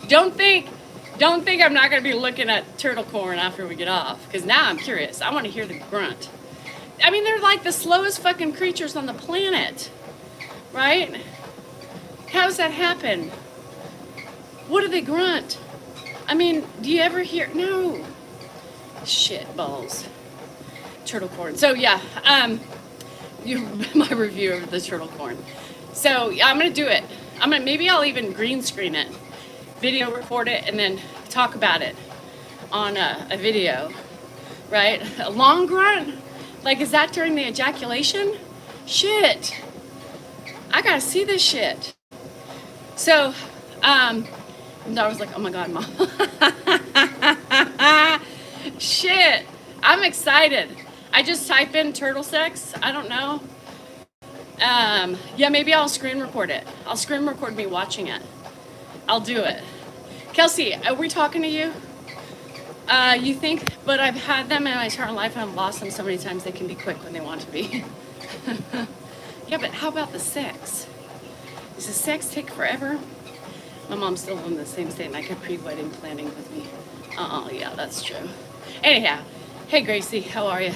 [SPEAKER 1] Don't think I'm not gonna be looking at turtle corn after we get off, because now I'm curious. I wanna hear the grunt. I mean, they're like the slowest fucking creatures on the planet, right? How does that happen? What do they grunt? I mean, do you ever hear? No. Shit balls. Turtle corn. So yeah, my review of the turtle corn. So yeah, I'm gonna do it. Maybe I'll even green screen it, video record it, and then talk about it on a video, right? A long grunt? Like, is that during the ejaculation? Shit. I gotta see this shit. So, I was like, oh my God, Mom. Shit. I'm excited. I just type in turtle sex. I don't know. Yeah, maybe I'll screen record it. I'll screen record me watching it. I'll do it. Kelsey, are we talking to you? You think, but I've had them in my entire life and I've lost them so many times they can be quick when they want to be. Yeah, but how about the sex? Does the sex take forever? My mom's still in the same state and I could pre-wedding planning with me. Yeah, that's true. Anyhow, hey Gracie, how are you?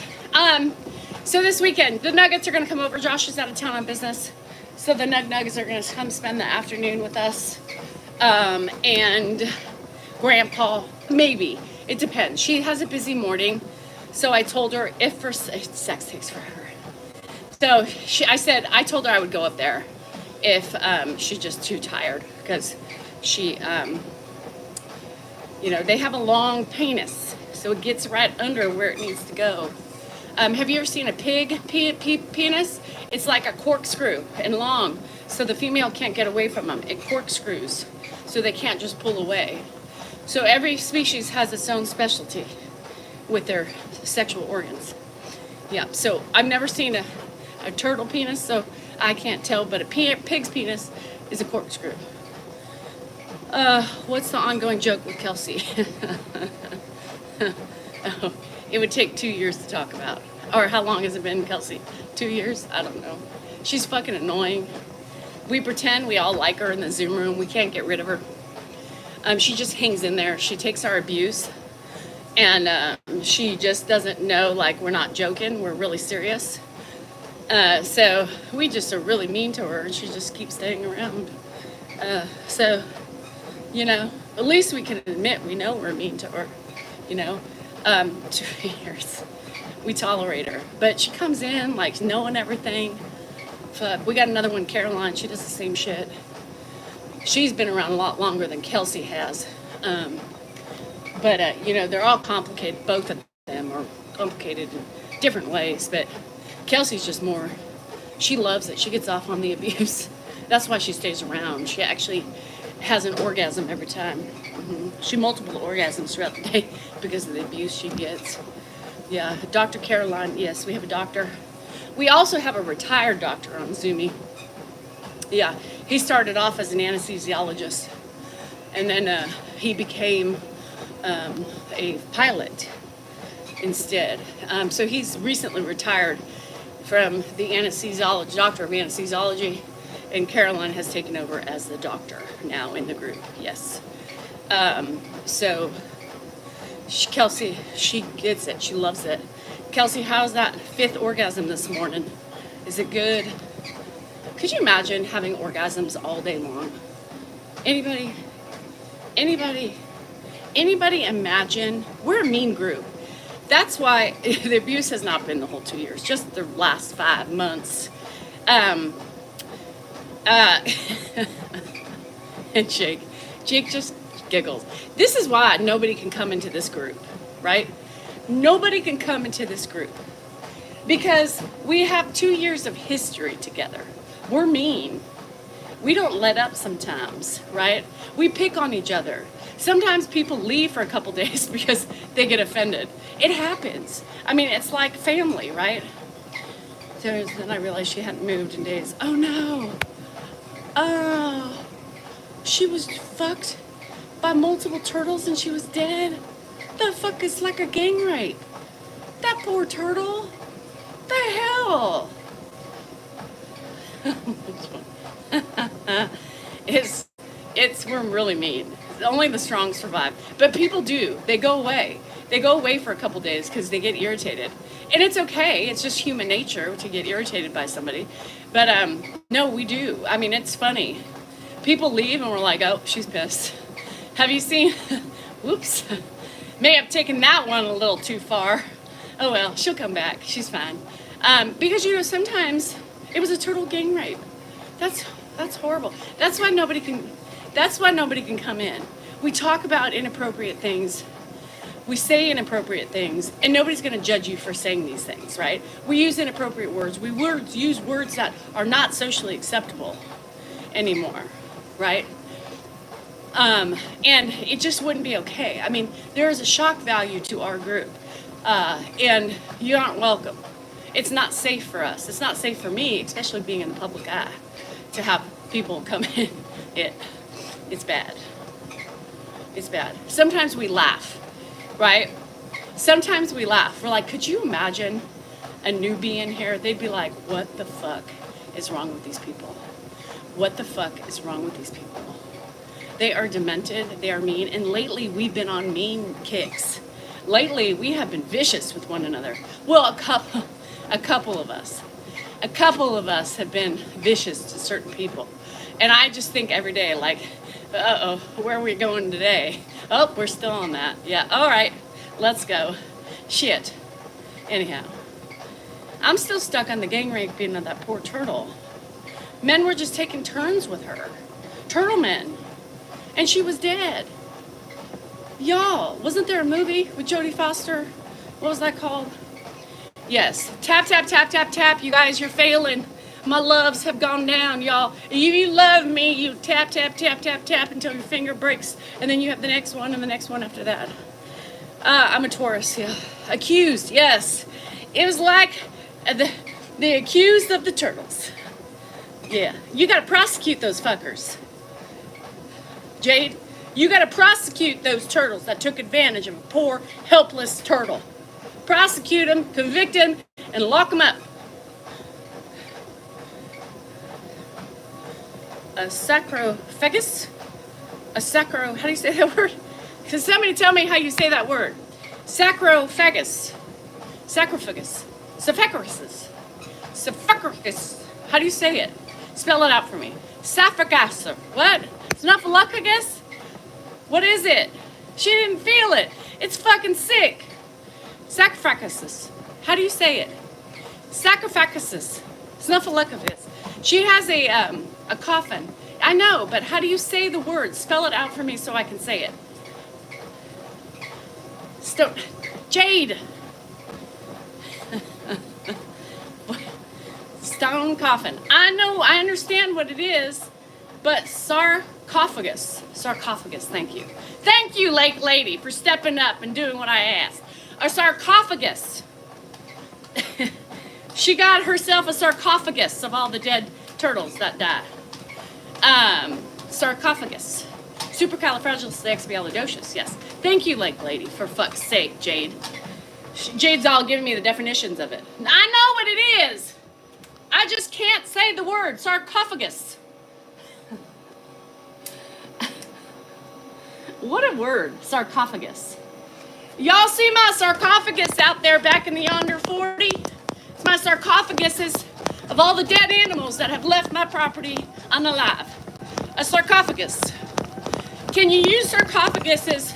[SPEAKER 1] So this weekend, the Nuggets are gonna come over. Josh is out of town on business. So the Nuggets are gonna come spend the afternoon with us. And Grandpa, maybe. It depends. She has a busy morning. So I told her sex takes forever. So I told her I would go up there if she's just too tired because she, they have a long penis, so it gets right under where it needs to go. Have you ever seen a pig penis? It's like a corkscrew and long, so the female can't get away from them. It corkscrews, so they can't just pull away. So every species has its own specialty with their sexual organs. Yeah, so I've never seen a turtle penis, so I can't tell, but a pig's penis is a corkscrew. What's the ongoing joke with Kelsey? Oh, it would take 2 years to talk about. Or how long has it been, Kelsey? 2 years? I don't know. She's fucking annoying. We pretend we all like her in the Zoom room. We can't get rid of her. She just hangs in there. She takes our abuse. And she just doesn't know, like, we're not joking. We're really serious. So we just are really mean to her, and she just keeps staying around. So, at least we can admit we know we're mean to her, 2 years. We tolerate her. But she comes in, like, knowing everything. Fuck. We got another one, Caroline. She does the same shit. She's been around a lot longer than Kelsey has. But they're all complicated. Both of them are complicated in different ways. But Kelsey's just more, she loves it. She gets off on the abuse. That's why she stays around. She actually has an orgasm every time. She multiple orgasms throughout the day because of the abuse she gets. Yeah, Dr. Caroline, yes, we have a doctor. We also have a retired doctor on Zoomy. Yeah, he started off as an anesthesiologist, and then he became a pilot instead. So he's recently retired from the anesthesiologist, doctor of anesthesiology, and Caroline has taken over as the doctor now in the group, yes. Kelsey, she gets it. She loves it. Kelsey, how's that 5th orgasm this morning? Is it good? Could you imagine having orgasms all day long? Anybody imagine? We're a mean group. That's why the abuse has not been the whole 2 years, just the last 5 months. And Jake just giggles. This is why nobody can come into this group, right? Nobody can come into this group because we have 2 years of history together. We're mean. We don't let up sometimes, right? We pick on each other. Sometimes people leave for a couple days because they get offended. It happens. I mean, it's like family, right? So then I realized she hadn't moved in days. Oh no. Oh, she was fucked by multiple turtles and she was dead. The fuck is like a gang rape? That poor turtle. The hell? We're really mean. Only the strong survive. But people do. They go away. They go away for a couple days because they get irritated. And it's okay. It's just human nature to get irritated by somebody. But no, we do. I mean, it's funny. People leave and we're like, oh, she's pissed. Have you seen? Whoops. May have taken that one a little too far. Oh well, she'll come back. She's fine. Because sometimes it was a turtle gang rape. That's horrible. That's why nobody can come in. We talk about inappropriate things. We say inappropriate things, and nobody's going to judge you for saying these things, right? We use inappropriate words. We use words that are not socially acceptable anymore, right? And it just wouldn't be okay. I mean, there is a shock value to our group, and you aren't welcome. It's not safe for us. It's not safe for me, especially being in the public eye, to have people come in. It's bad. It's bad. Sometimes we laugh. right? Sometimes we laugh. We're like, could you imagine a newbie in here? They'd be like, what the fuck is wrong with these people? What the fuck is wrong with these people? They are demented, they are mean, and lately we've been on mean kicks. Lately we have been vicious with one another. Well, a couple of us have been vicious to certain people. And I just think every day, like, uh-oh, where are we going today? Oh, we're still on that. Yeah, all right, let's go. Shit. Anyhow, I'm still stuck on the gang raping of that poor turtle. Men were just taking turns with her. Turtle men. And she was dead. Y'all, wasn't there a movie with Jodie Foster? What was that called? Yes. Tap, tap, tap, tap, tap. You guys, you're failing. My loves have gone down, y'all. If you love me, you tap, tap, tap, tap, tap until your finger breaks. And then you have the next one and the next one after that. I'm a Taurus, yeah. Accused, yes. It was like the accused of the turtles. Yeah. You gotta prosecute those fuckers. Jade, you gotta prosecute those turtles that took advantage of a poor, helpless turtle. Prosecute them, convict them, and lock them up. A sacrophagus? How do you say that word? Can somebody tell me how you say that word? Sacrophagus. Sacrophagus. Sapphagus. How do you say it? Spell it out for me. Sapphagus. What? Snuffleupagus? What is it? She didn't feel it. It's fucking sick. Sarcophagus. How do you say it? Sarcophagus. Snuffleupagus. She has a coffin. I know, but how do you say the word? Spell it out for me so I can say it. Jade. Stone coffin. I know, I understand what it is, but sarcophagus, thank you. Thank you, Lake Lady, for stepping up and doing what I asked. A sarcophagus. She got herself a sarcophagus of all the dead turtles that died. Sarcophagus. Supercalifragilisticexpialidocious, yes. Thank you, Lake Lady, for fuck's sake, Jade. Jade's all giving me the definitions of it. I know what it is. I just can't say the word, sarcophagus. What a word, sarcophagus. Y'all see my sarcophagus out there back in the yonder 40? It's my sarcophaguses of all the dead animals that have left my property unalive. A sarcophagus. Can you use sarcophaguses?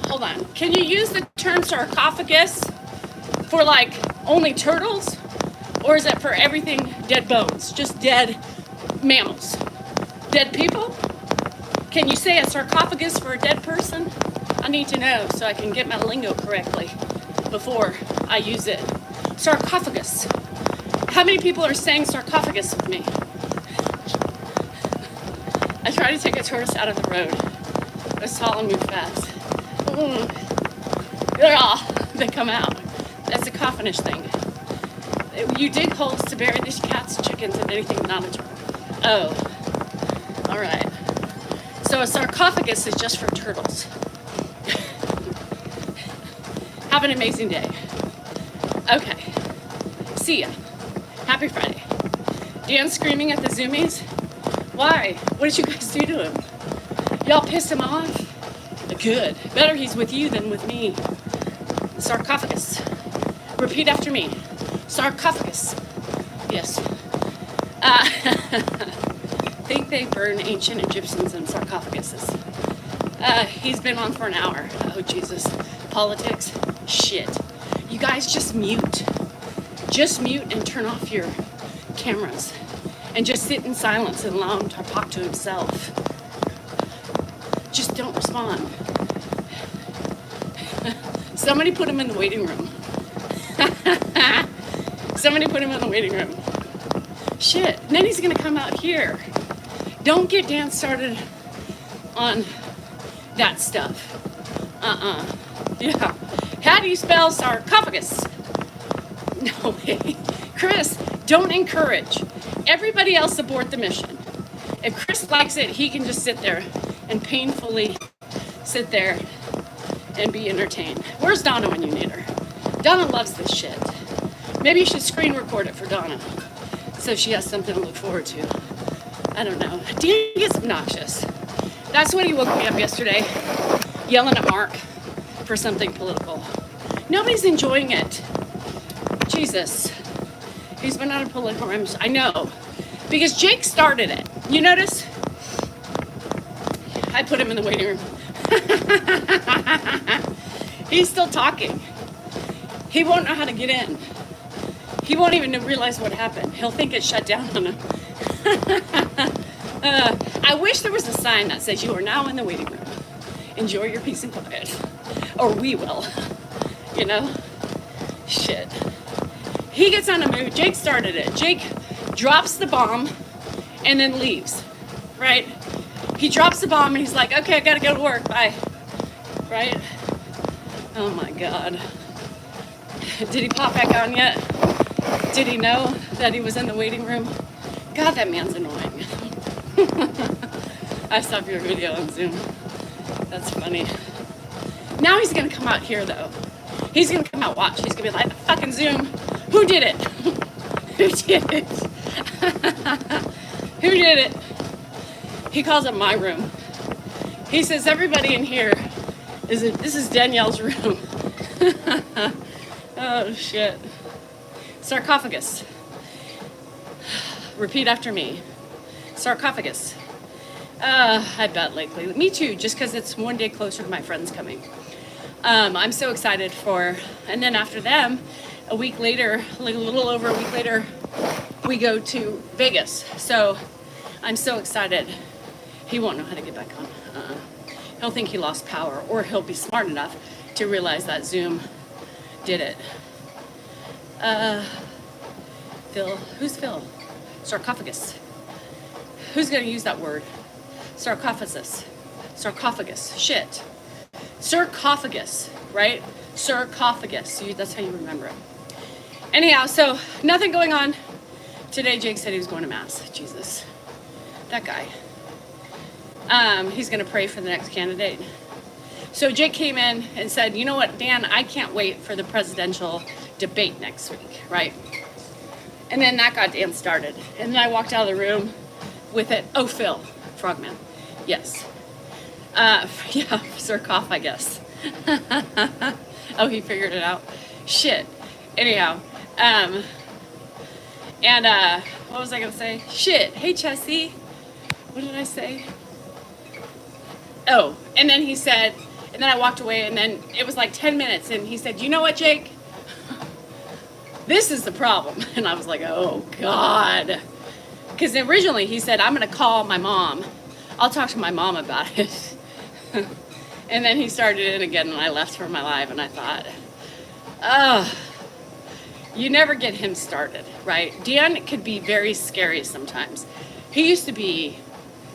[SPEAKER 1] Hold on. Can you use the term sarcophagus for like only turtles? Or is it for everything dead bones? Just dead mammals? Dead people? Can you say a sarcophagus for a dead person? I need to know so I can get my lingo correctly before I use it. Sarcophagus. How many people are saying sarcophagus with me? I try to take a tortoise out of the road. It's tall and move fast. They come out. That's a coffinish thing. You dig holes to bury these cats, chickens, and anything not a turtle. Oh, all right. So a sarcophagus is just for turtles. Have an amazing day. Okay. See ya. Happy Friday. Dan's screaming at the Zoomies. Why? What did you guys do to him? Y'all pissed him off? Good. Better he's with you than with me. Sarcophagus. Repeat after me. Sarcophagus. Yes. Think they burn ancient Egyptians in sarcophaguses. He's been on for an hour. Oh, Jesus. Politics? Shit. You guys just mute. Just mute and turn off your cameras. And just sit in silence and allow him to talk to himself. Just don't respond. Somebody put him in the waiting room. Somebody put him in the waiting room. Shit. And then he's gonna come out here. Don't get Dan started on that stuff. Yeah. How do you spell sarcophagus? No way. Chris, don't encourage. Everybody else abort the mission. If Chris likes it, he can just sit there and painfully sit there
[SPEAKER 2] and be entertained. Where's Donna when you need her? Donna loves this shit. Maybe you should screen record it for Donna so she has something to look forward to. I don't know. Dan gets obnoxious. That's when he woke me up yesterday, yelling at Mark for something political. Nobody's enjoying it. Jesus. He's been out of political rooms. I know. Because Jake started it. You notice? I put him in the waiting room. He's still talking. He won't know how to get in. He won't even realize what happened. He'll think it shut down on him. I wish there was a sign that says you are now in the waiting room. Enjoy your peace and quiet. Or we will. You know? Shit. He gets on a mood. Jake started it. Jake drops the bomb and then leaves. Right? He drops the bomb and he's like, okay, I gotta go to work. Bye. Right? Oh my God. Did he pop back on yet? Did he know that he was in the waiting room? God, that man's annoying. I stopped your video on Zoom. That's funny. Now he's gonna come out here though. He's gonna come out, watch. He's gonna be like, fucking Zoom. Who did it? Who did it? Who did it? He calls it my room. He says, everybody in here, this is Danielle's room. Oh shit. Sarcophagus. Repeat after me. Sarcophagus. I bet lately. Me too, just because it's one day closer to my friends coming. I'm so excited for, and then after them, a week later, like a little over a week later, we go to Vegas. So I'm so excited. He won't know how to get back on. He'll think he lost power, or he'll be smart enough to realize that Zoom did it. Phil, who's Phil? Sarcophagus. Who's gonna use that word? Sarcophagus. Sarcophagus. Shit. Sarcophagus, right? Sarcophagus. That's how you remember it. Anyhow, so nothing going on. Today Jake said he was going to mass. Jesus. That guy. He's gonna pray for the next candidate. So Jake came in and said, you know what, Dan, I can't wait for the presidential debate next week, right? And then that got Dan started. And then I walked out of the room with it. Oh, Phil, Frogman. Yes. Yeah, sarcophagus. Oh, he figured it out. Shit. Anyhow, what was I gonna say? Shit. Hey, Chessie. What did I say? Oh, and then he said, and then I walked away, and then it was like 10 minutes, and he said, you know what, Jake? This is the problem. And I was like, oh, God. Because originally he said, I'm going to call my mom. I'll talk to my mom about it. And then he started it again, and I left for my life, and I thought, you never get him started, right? Dan could be very scary sometimes. He used to be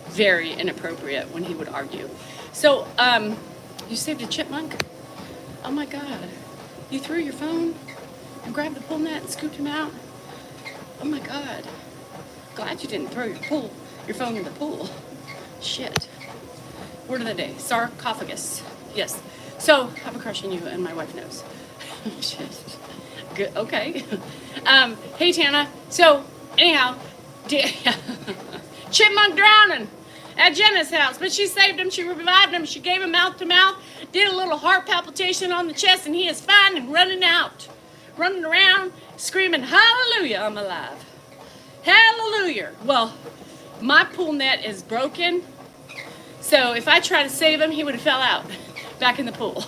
[SPEAKER 2] very inappropriate when he would argue. So, you saved a chipmunk? Oh my God. You threw your phone and grabbed the pool net and scooped him out? Oh my God. Glad you didn't throw your phone in the pool. Shit. Word of the day, sarcophagus. Yes. So, I have a crush on you, and my wife knows. Shit. Good, okay. Hey Tana. So, anyhow, chipmunk drowning at Jenna's house, but she saved him, she revived him, she gave him mouth to mouth, did a little heart palpitation on the chest, and he is fine and running around, screaming, hallelujah, I'm alive. Hallelujah. Well, my pool net is broken, so if I try to save him, he would have fell out back in the pool.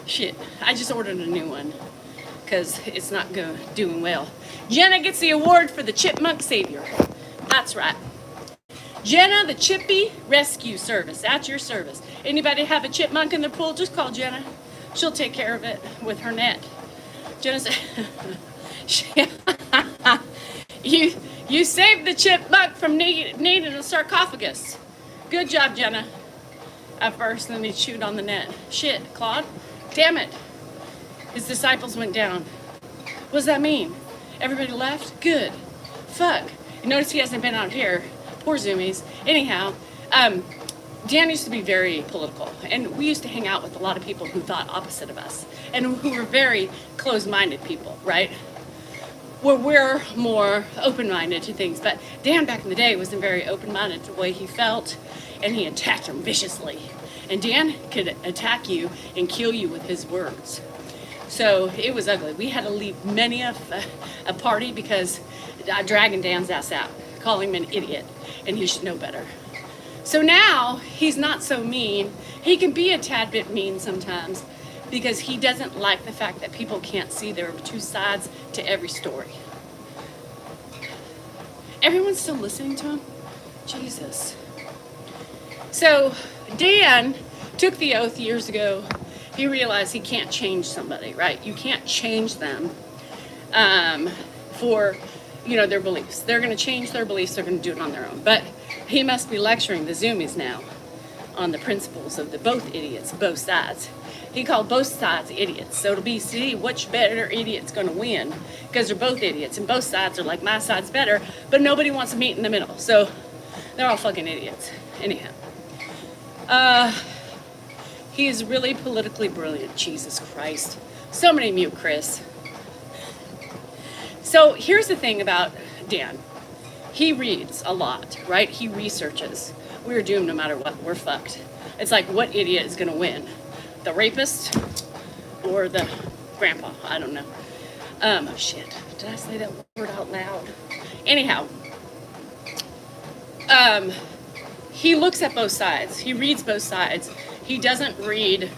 [SPEAKER 2] Shit, I just ordered a new one because it's not doing well. Jenna gets the award for the chipmunk savior. That's right. Jenna, the Chippy Rescue Service, at your service. Anybody have a chipmunk in their pool, just call Jenna. She'll take care of it with her net. Jenna said, you saved the chipmunk from needing a sarcophagus. Good job, Jenna. At first, then he chewed on the net. Shit, Claude, damn it. His disciples went down. What does that mean? Everybody left? Good. Fuck. You notice he hasn't been out here. Poor Zoomies. Anyhow, Dan used to be very political, and we used to hang out with a lot of people who thought opposite of us, and who were very closed-minded people, right? Where we're more open-minded to things. But Dan back in the day wasn't very open-minded to the way he felt, and he attacked him viciously. And Dan could attack you and kill you with his words. So it was ugly. We had to leave many a party because dragging Dan's ass out, calling him an idiot, and he should know better. So now he's not so mean. He can be a tad bit mean sometimes because he doesn't like the fact that people can't see there are two sides to every story. Everyone's still listening to him? Jesus. So Dan took the oath years ago. He realized he can't change somebody, right? You can't change them for, their beliefs. They're going to change their beliefs. They're going to do it on their own. But he must be lecturing the Zoomies now on the principles of the both idiots, both sides. He called both sides idiots. So it'll be see which better idiot's going to win, because they're both idiots and both sides are like, my side's better, but nobody wants to meet in the middle. So they're all fucking idiots. Anyhow. He is really politically brilliant. Jesus Christ. So many mute Chris. So here's the thing about Dan. He reads a lot, right? He researches. We're doomed no matter what. We're fucked. It's like, what idiot is going to win? The rapist or the grandpa? I don't know. Oh shit. Did I say that word out loud? Anyhow. He looks at both sides. He reads both sides. He doesn't read,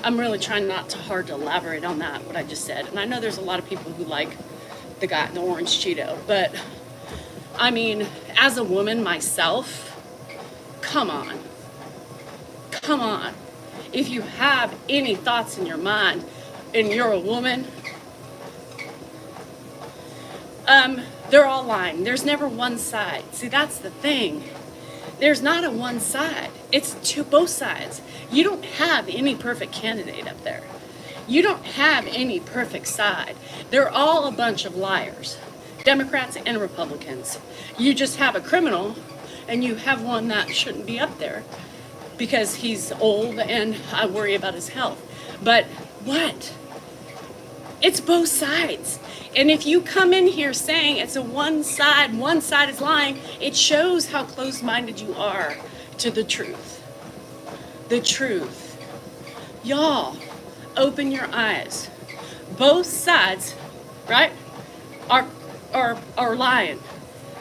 [SPEAKER 2] I'm really trying not too hard to elaborate on that, what I just said. And I know there's a lot of people who like the guy, the orange Cheeto, but I mean, as a woman myself, come on. If you have any thoughts in your mind and you're a woman, they're all lying. There's never one side. See, that's the thing. There's not a one side. It's both sides. You don't have any perfect candidate up there. You don't have any perfect side. They're all a bunch of liars, Democrats and Republicans. You just have a criminal, and you have one that shouldn't be up there because he's old and I worry about his health. But what? It's both sides. And if you come in here saying it's a one side is lying, it shows how closed-minded you are to the truth. The truth. Y'all, open your eyes. Both sides, right, are lying.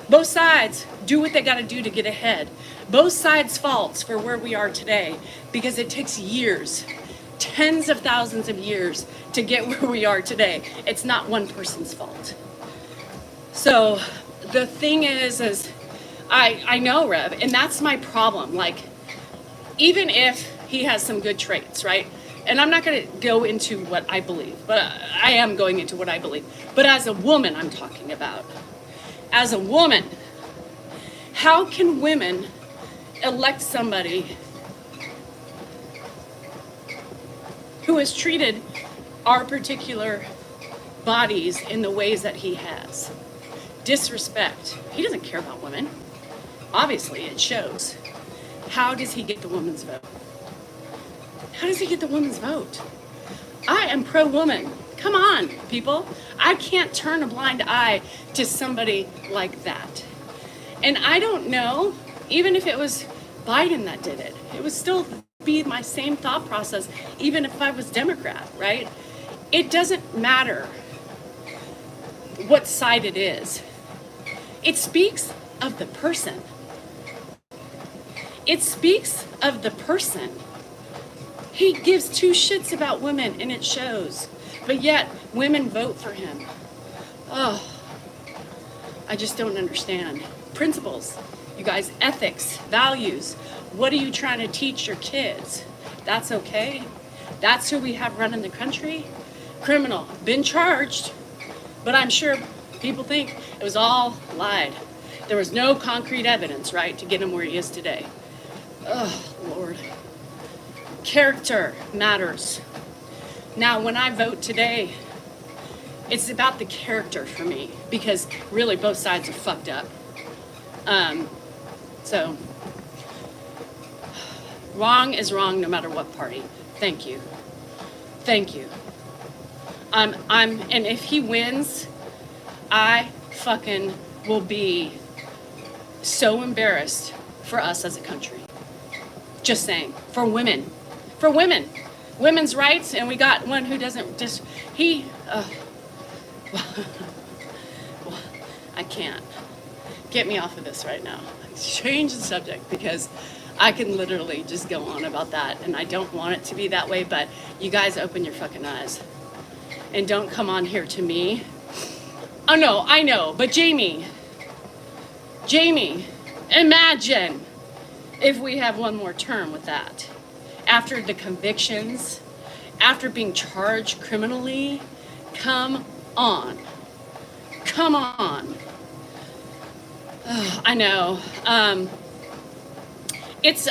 [SPEAKER 2] Both sides do what they got to do to get ahead. Both sides' faults for where we are today, because it takes years, tens of thousands of years to get where we are today. It's not one person's fault. So the thing is I know Rev, and that's my problem. Like, even if he has some good traits, right? And I'm not going to go into what I believe, but I am going into what I believe. But as a woman, I'm talking about. As a woman, how can women elect somebody who has treated our particular bodies in the ways that he has? Disrespect. He doesn't care about women. Obviously, it shows. How does he get the woman's vote? How does he get the woman's vote? I am pro-woman. Come on, people. I can't turn a blind eye to somebody like that. And I don't know, even if it was Biden that did it, it would still be my same thought process, even if I was Democrat, right? It doesn't matter what side it is. It speaks of the person. It speaks of the person. He gives two shits about women, and it shows. But yet, women vote for him. Oh, I just don't understand. Principles, you guys, ethics, values. What are you trying to teach your kids? That's okay. That's who we have running the country. Criminal, been charged, but I'm sure people think it was all lied. There was no concrete evidence, right, to get him where he is today. Oh, Lord. Character matters. Now, when I vote today, it's about the character for me, because really both sides are fucked up. So, wrong is wrong no matter what party. Thank you. Thank you. And if he wins, I fucking will be so embarrassed for us as a country. Just saying. For women. For women. Women's rights, and we got one who doesn't just, I can't. Get me off of this right now. Change the subject, because I can literally just go on about that, and I don't want it to be that way, but you guys open your fucking eyes. And don't come on here to me. Oh no, I know, but Jamie, imagine if we have one more term with that. After the convictions, after being charged criminally, come on. Come on. I know. It's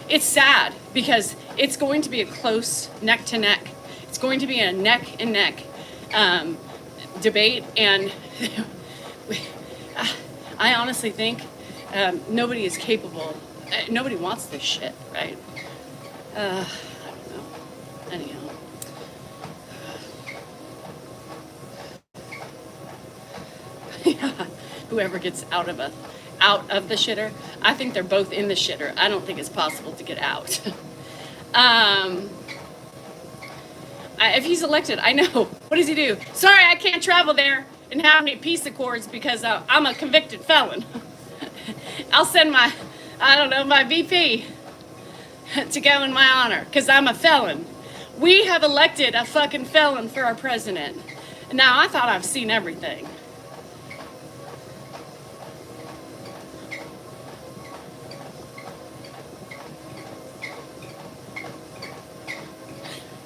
[SPEAKER 2] it's sad because it's going to be a close neck to neck. It's going to be a neck and neck debate, and I honestly think nobody is capable. Nobody wants this shit, right? I don't know. Anyhow. Yeah. Whoever gets out of the shitter. I think they're both in the shitter. I don't think it's possible to get out. If he's elected, I know. What does he do? Sorry, I can't travel there and have any peace accords because I'm a convicted felon. I'll send my VP to go in my honor because I'm a felon. We have elected a fucking felon for our president. Now, I thought I've seen everything.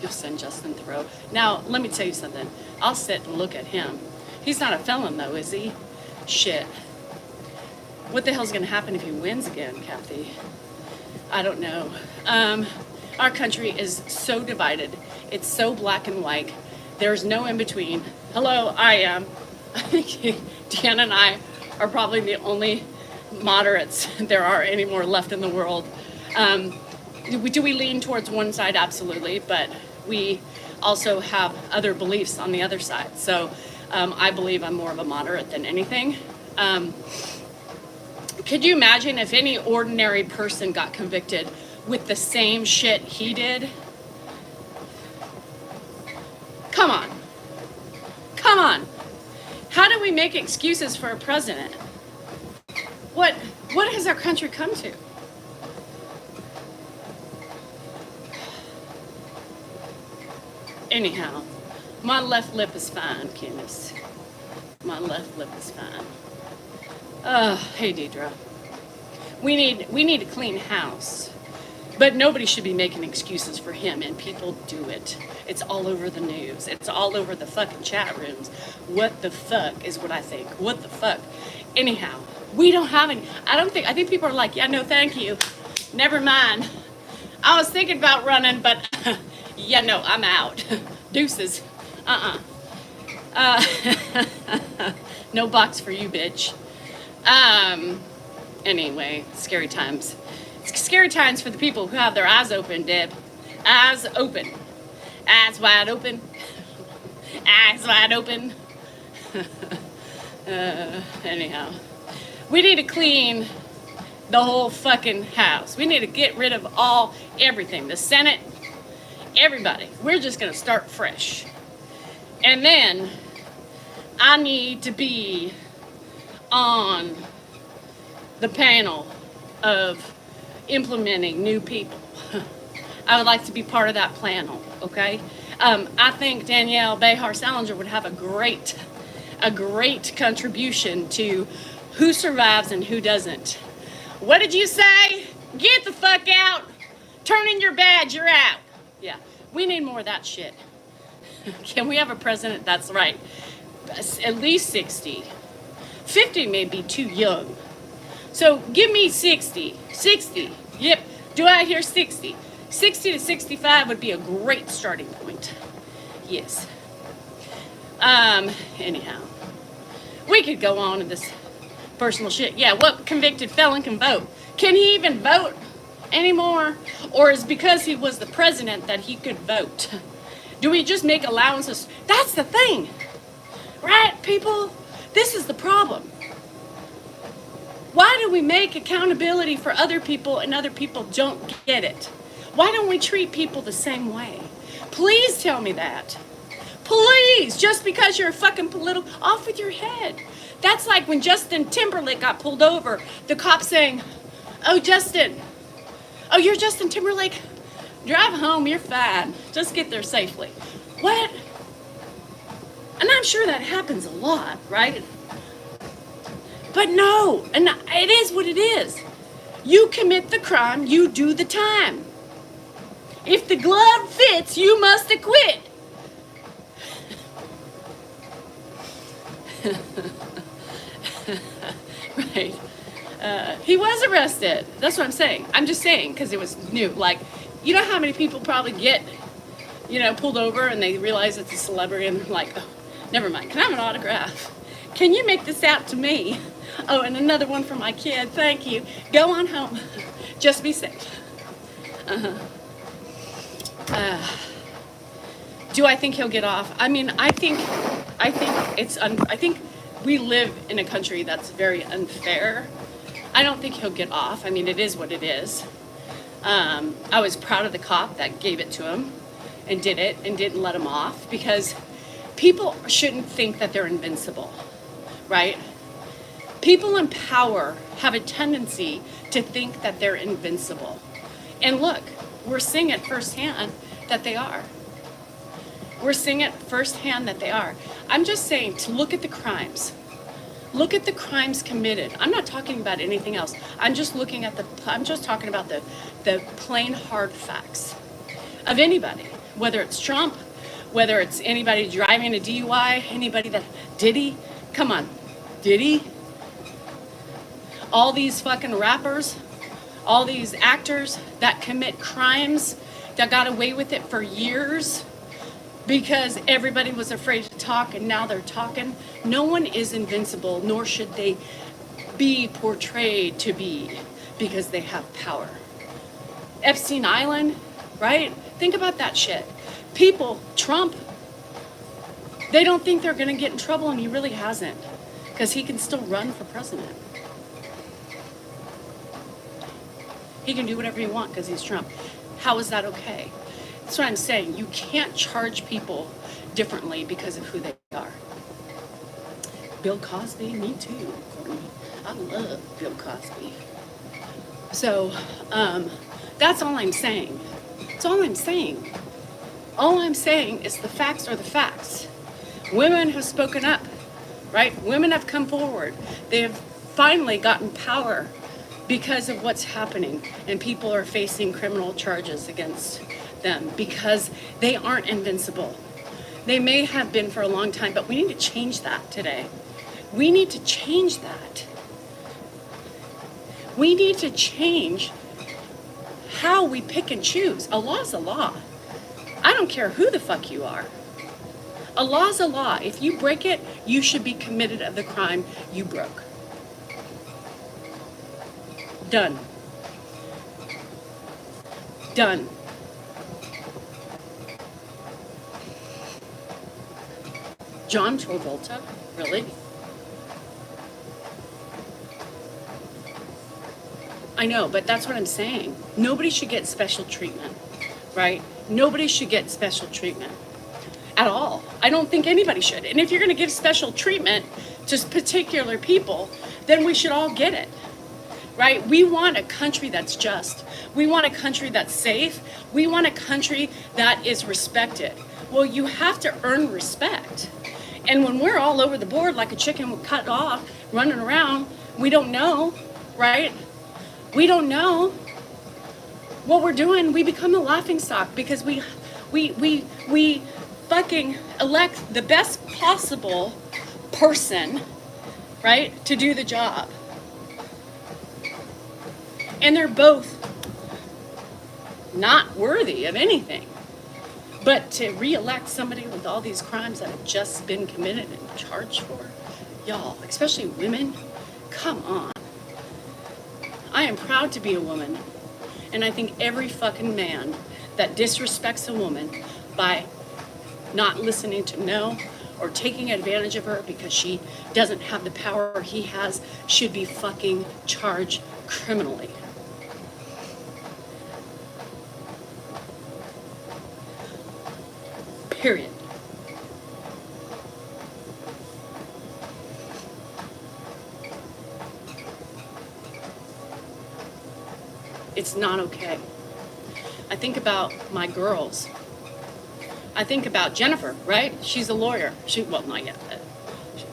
[SPEAKER 2] You'll send Justin Thoreau. Now, let me tell you something. I'll sit and look at him. He's not a felon, though, is he? Shit. What the hell's going to happen if he wins again, Kathy? I don't know. Our country is so divided. It's so black and white. There's no in between. Hello, I am. I think Deanna and I are probably the only moderates there are anymore left in the world. Do we lean towards one side? Absolutely. But we also have other beliefs on the other side. So I believe I'm more of a moderate than anything. Could you imagine if any ordinary person got convicted with the same shit he did? Come on. Come on. How do we make excuses for a president? What has our country come to? Anyhow, my left lip is fine, Candace. My left lip is fine. Hey, Deidre. We need a clean house. But nobody should be making excuses for him, and people do it. It's all over the news. It's all over the fucking chat rooms. What the fuck is what I think. What the fuck? Anyhow, we don't have any. I think people are like, yeah, no, thank you. Never mind. I was thinking about running, but yeah, no, I'm out. Deuces. No box for you, bitch. Anyway, scary times. It's scary times for the people who have their eyes open, Deb. Eyes open. Eyes wide open. Eyes wide open. Anyhow. We need to clean the whole fucking house. We need to get rid of everything. The Senate, everybody. We're just going to start fresh. And then I need to be on the panel of implementing new people. I would like to be part of that panel, okay? I think Danielle Behar Salinger would have a great contribution to who survives and who doesn't. What did you say? Get the fuck out. Turn in your badge, you're out. Yeah, we need more of that shit. Can we have a president that's right? At least 60. 50 may be too young. So give me 60. 60. Yep. Do I hear 60? 60 to 65 would be a great starting point. Yes. Anyhow. We could go on in this Personal shit. Yeah, what convicted felon can vote? Can he even vote anymore? Or is because he was the president that he could vote? Do we just make allowances? That's the thing, right, people? This is the problem. Why do we make accountability for other people and other people don't get it? Why don't we treat people the same way? Please tell me that. Please, just because you're a fucking political, off with your head. That's like when Justin Timberlake got pulled over, the cop saying, oh, Justin, oh, you're Justin Timberlake? Drive home, you're fine. Just get there safely. What? And I'm sure that happens a lot, right? But no, and it is what it is. You commit the crime, you do the time. If the glove fits, you must acquit. Right. He was arrested. That's what I'm saying. I'm just saying because it was new. Like, you know how many people probably get, pulled over and they realize it's a celebrity and they're like, oh, never mind. Can I have an autograph? Can you make this out to me? Oh, and another one for my kid. Thank you. Go on home. Just be safe. Do I think he'll get off? I mean, I think we live in a country that's very unfair. I don't think he'll get off. I mean, it is what it is. I was proud of the cop that gave it to him and did it and didn't let him off because people shouldn't think that they're invincible, right? People in power have a tendency to think that they're invincible. And look, we're seeing it firsthand that they are. We're seeing it firsthand that they are. I'm just saying to look at the crimes. Look at the crimes committed. I'm not talking about anything else. I'm just talking about the plain hard facts of anybody, whether it's Trump, whether it's anybody driving a DUI, anybody that, Diddy, come on, Diddy? All these fucking rappers, all these actors that commit crimes that got away with it for years because everybody was afraid to talk and now they're talking. No one is invincible, nor should they be portrayed to be because they have power. Epstein Island, right? Think about that shit. People, Trump, they don't think they're gonna get in trouble and he really hasn't because he can still run for president. He can do whatever he wants because he's Trump. How is that okay? That's what I'm saying. You can't charge people differently because of who they are. Bill Cosby, me too, Courtney. I love Bill Cosby. So, that's all I'm saying. That's all I'm saying. All I'm saying is the facts are the facts. Women have spoken up, right? Women have come forward. They have finally gotten power because of what's happening, and people are facing criminal charges against them because they aren't invincible. They may have been for a long time, but we need to change that today. We need to change that. We need to change how we pick and choose. A law's a law. I don't care who the fuck you are. A law's a law. If you break it, you should be committed of the crime you broke. Done. Done. John Travolta? Really? I know, but that's what I'm saying. Nobody should get special treatment, right? Nobody should get special treatment at all. I don't think anybody should. And if you're going to give special treatment to particular people, then we should all get it, right? We want a country that's just. We want a country that's safe. We want a country that is respected. Well, you have to earn respect. And when we're all over the board like a chicken cut off, running around, we don't know, right? We don't know what we're doing. We become a laughingstock because we fucking elect the best possible person, right, to do the job. And they're both not worthy of anything. But to re-elect somebody with all these crimes that have just been committed and charged for, y'all, especially women, Come on. I am proud to be a woman. And I think every fucking man that disrespects a woman by not listening to no or taking advantage of her because she doesn't have the power he has should be fucking charged criminally. Period. It's not okay. I think about my girls. I think about Jennifer, right? She's a lawyer. Well, not yet.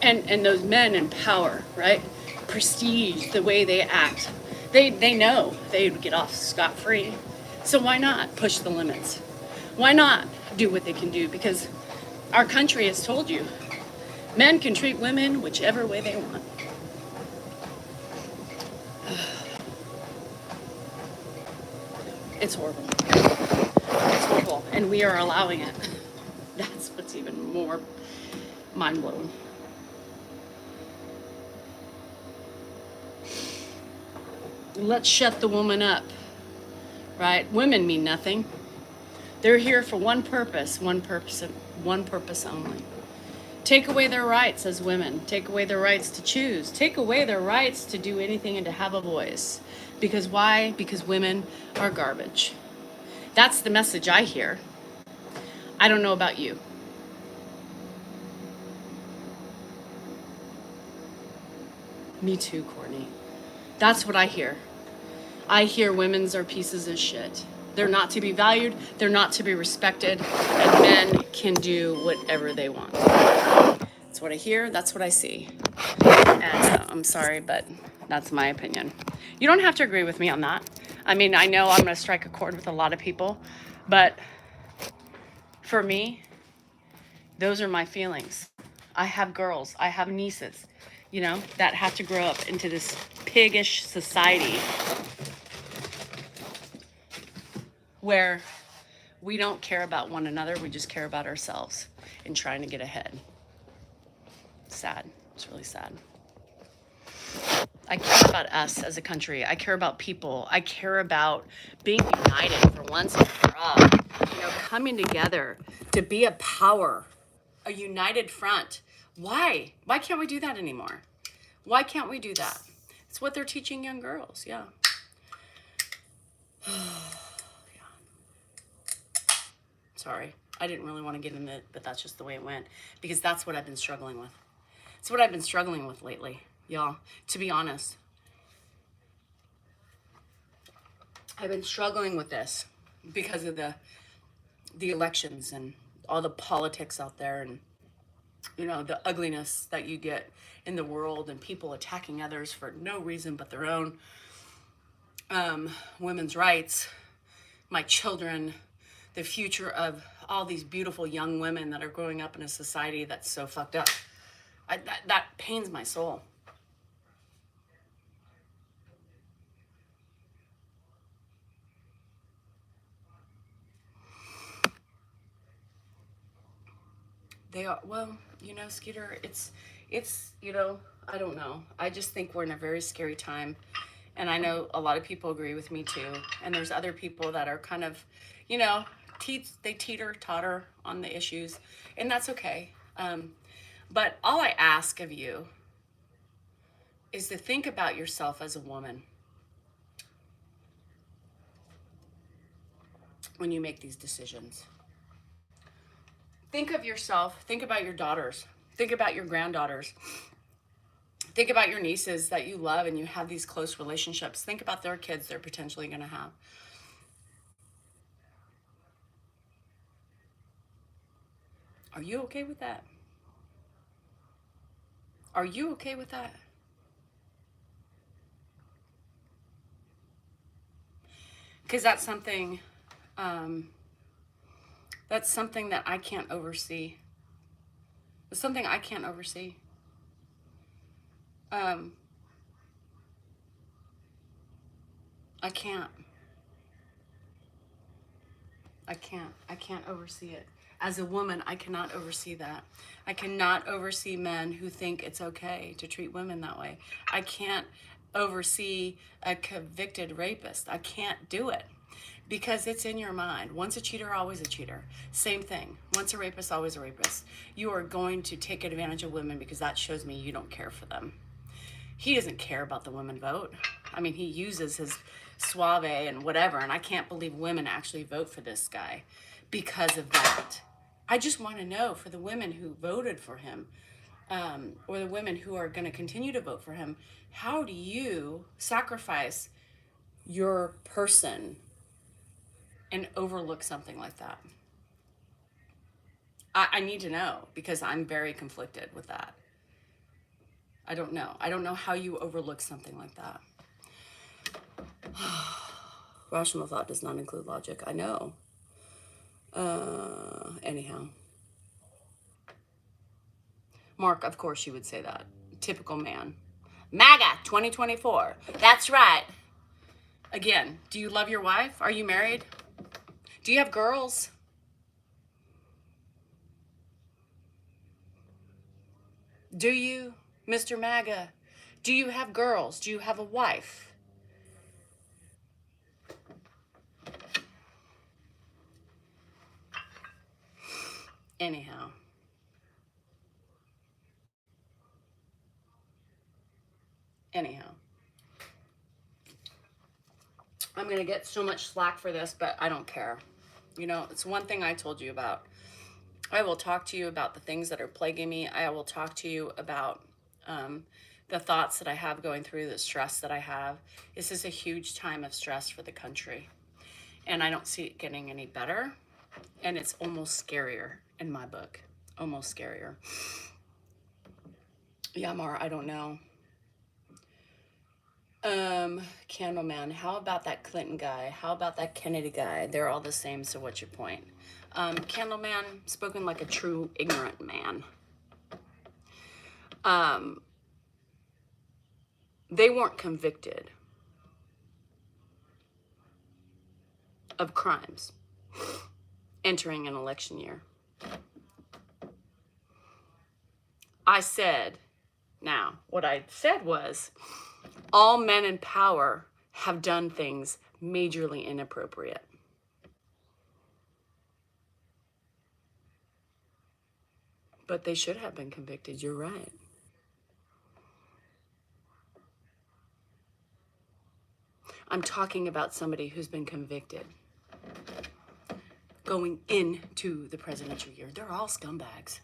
[SPEAKER 2] And those men in power, right? Prestige, the way they act. They know they would get off scot-free. So why not push the limits? Why not do what they can do? Because our country has told you, men can treat women whichever way they want. It's horrible. It's horrible. And we are allowing it. That's what's even more mind-blowing. Let's shut the woman up, right? Women mean nothing. They're here for one purpose only. Take away their rights as women. Take away their rights to choose. Take away their rights to do anything and to have a voice. Because why? Because women are garbage. That's the message I hear. I don't know about you. Me too, Courtney. That's what I hear. I hear women's are pieces of shit. They're not to be valued, they're not to be respected, and men can do whatever they want. That's what I hear, that's what I see. And I'm sorry, but that's my opinion. You don't have to agree with me on that. I mean, I know I'm gonna strike a chord with a lot of people, but for me, those are my feelings. I have girls, I have nieces, you know, that have to grow up into this piggish society where we don't care about one another, we just care about ourselves and trying to get ahead. Sad. It's really sad. I care about us as a country. I care about people. I care about being united for once and for all. You know, coming together to be a power, a united front. Why? Why can't we do that anymore? Why can't we do that? It's what they're teaching young girls, yeah. Sorry, I didn't really want to get into it, but that's just the way it went. Because that's what I've been struggling with. It's what I've been struggling with lately, y'all. To be honest, I've been struggling with this because of the elections and all the politics out there, and you know, the ugliness that you get in the world, and people attacking others for no reason but their own. Women's rights, my children, the future of all these beautiful young women that are growing up in a society that's so fucked up. That pains my soul. They are, well, you know, Skeeter, it's, you know, I don't know. I just think we're in a very scary time. And I know a lot of people agree with me too. And there's other people that are kind of, you know, they teeter-totter on the issues. And that's okay. But all I ask of you is to think about yourself as a woman when you make these decisions. Think of yourself, think about your daughters, think about your granddaughters, think about your nieces that you love and you have these close relationships. Think about their kids they're potentially going to have. Are you okay with that? Are you okay with that? Because that's something that I can't oversee. It's something I can't oversee. I can't. I can't oversee it.
[SPEAKER 1] As a woman, I cannot oversee that. I cannot oversee men who think it's okay to treat women that way. I can't oversee a convicted rapist. I can't do it because it's in your mind. Once a cheater, always a cheater. Same thing. Once a rapist, always a rapist. You are going to take advantage of women because that shows me you don't care for them. He doesn't care about the women vote. I mean, he uses his suave and whatever, and I can't believe women actually vote for this guy because of that. I just want to know for the women who voted for him, or the women who are going to continue to vote for him, how do you sacrifice your person and overlook something like that? I need to know because I'm very conflicted with that. I don't know. I don't know how you overlook something like that. Rational thought does not include logic. I know. Anyhow. Mark, of course you would say that. Typical man. MAGA 2024. That's right. Again, do you love your wife? Are you married? Do you have girls? Do you, Mr. MAGA? Do you have girls? Do you have a wife? Anyhow. I'm going to get so much slack for this, but I don't care. You know, it's one thing I told you about. I will talk to you about the things that are plaguing me. I will talk to you about the thoughts that I have going through, the stress that I have. This is a huge time of stress for the country. And I don't see it getting any better. And it's almost scarier in my book. Almost scarier. Yeah, Mara, I don't know. Candleman, how about that Clinton guy? How about that Kennedy guy? They're all the same, so what's your point? Candleman, spoken like a true ignorant man. They weren't convicted of crimes entering an election year. What I said was, all men in power have done things majorly inappropriate. But they should have been convicted. You're right. I'm talking about somebody who's been convicted going into the presidential year. They're all scumbags.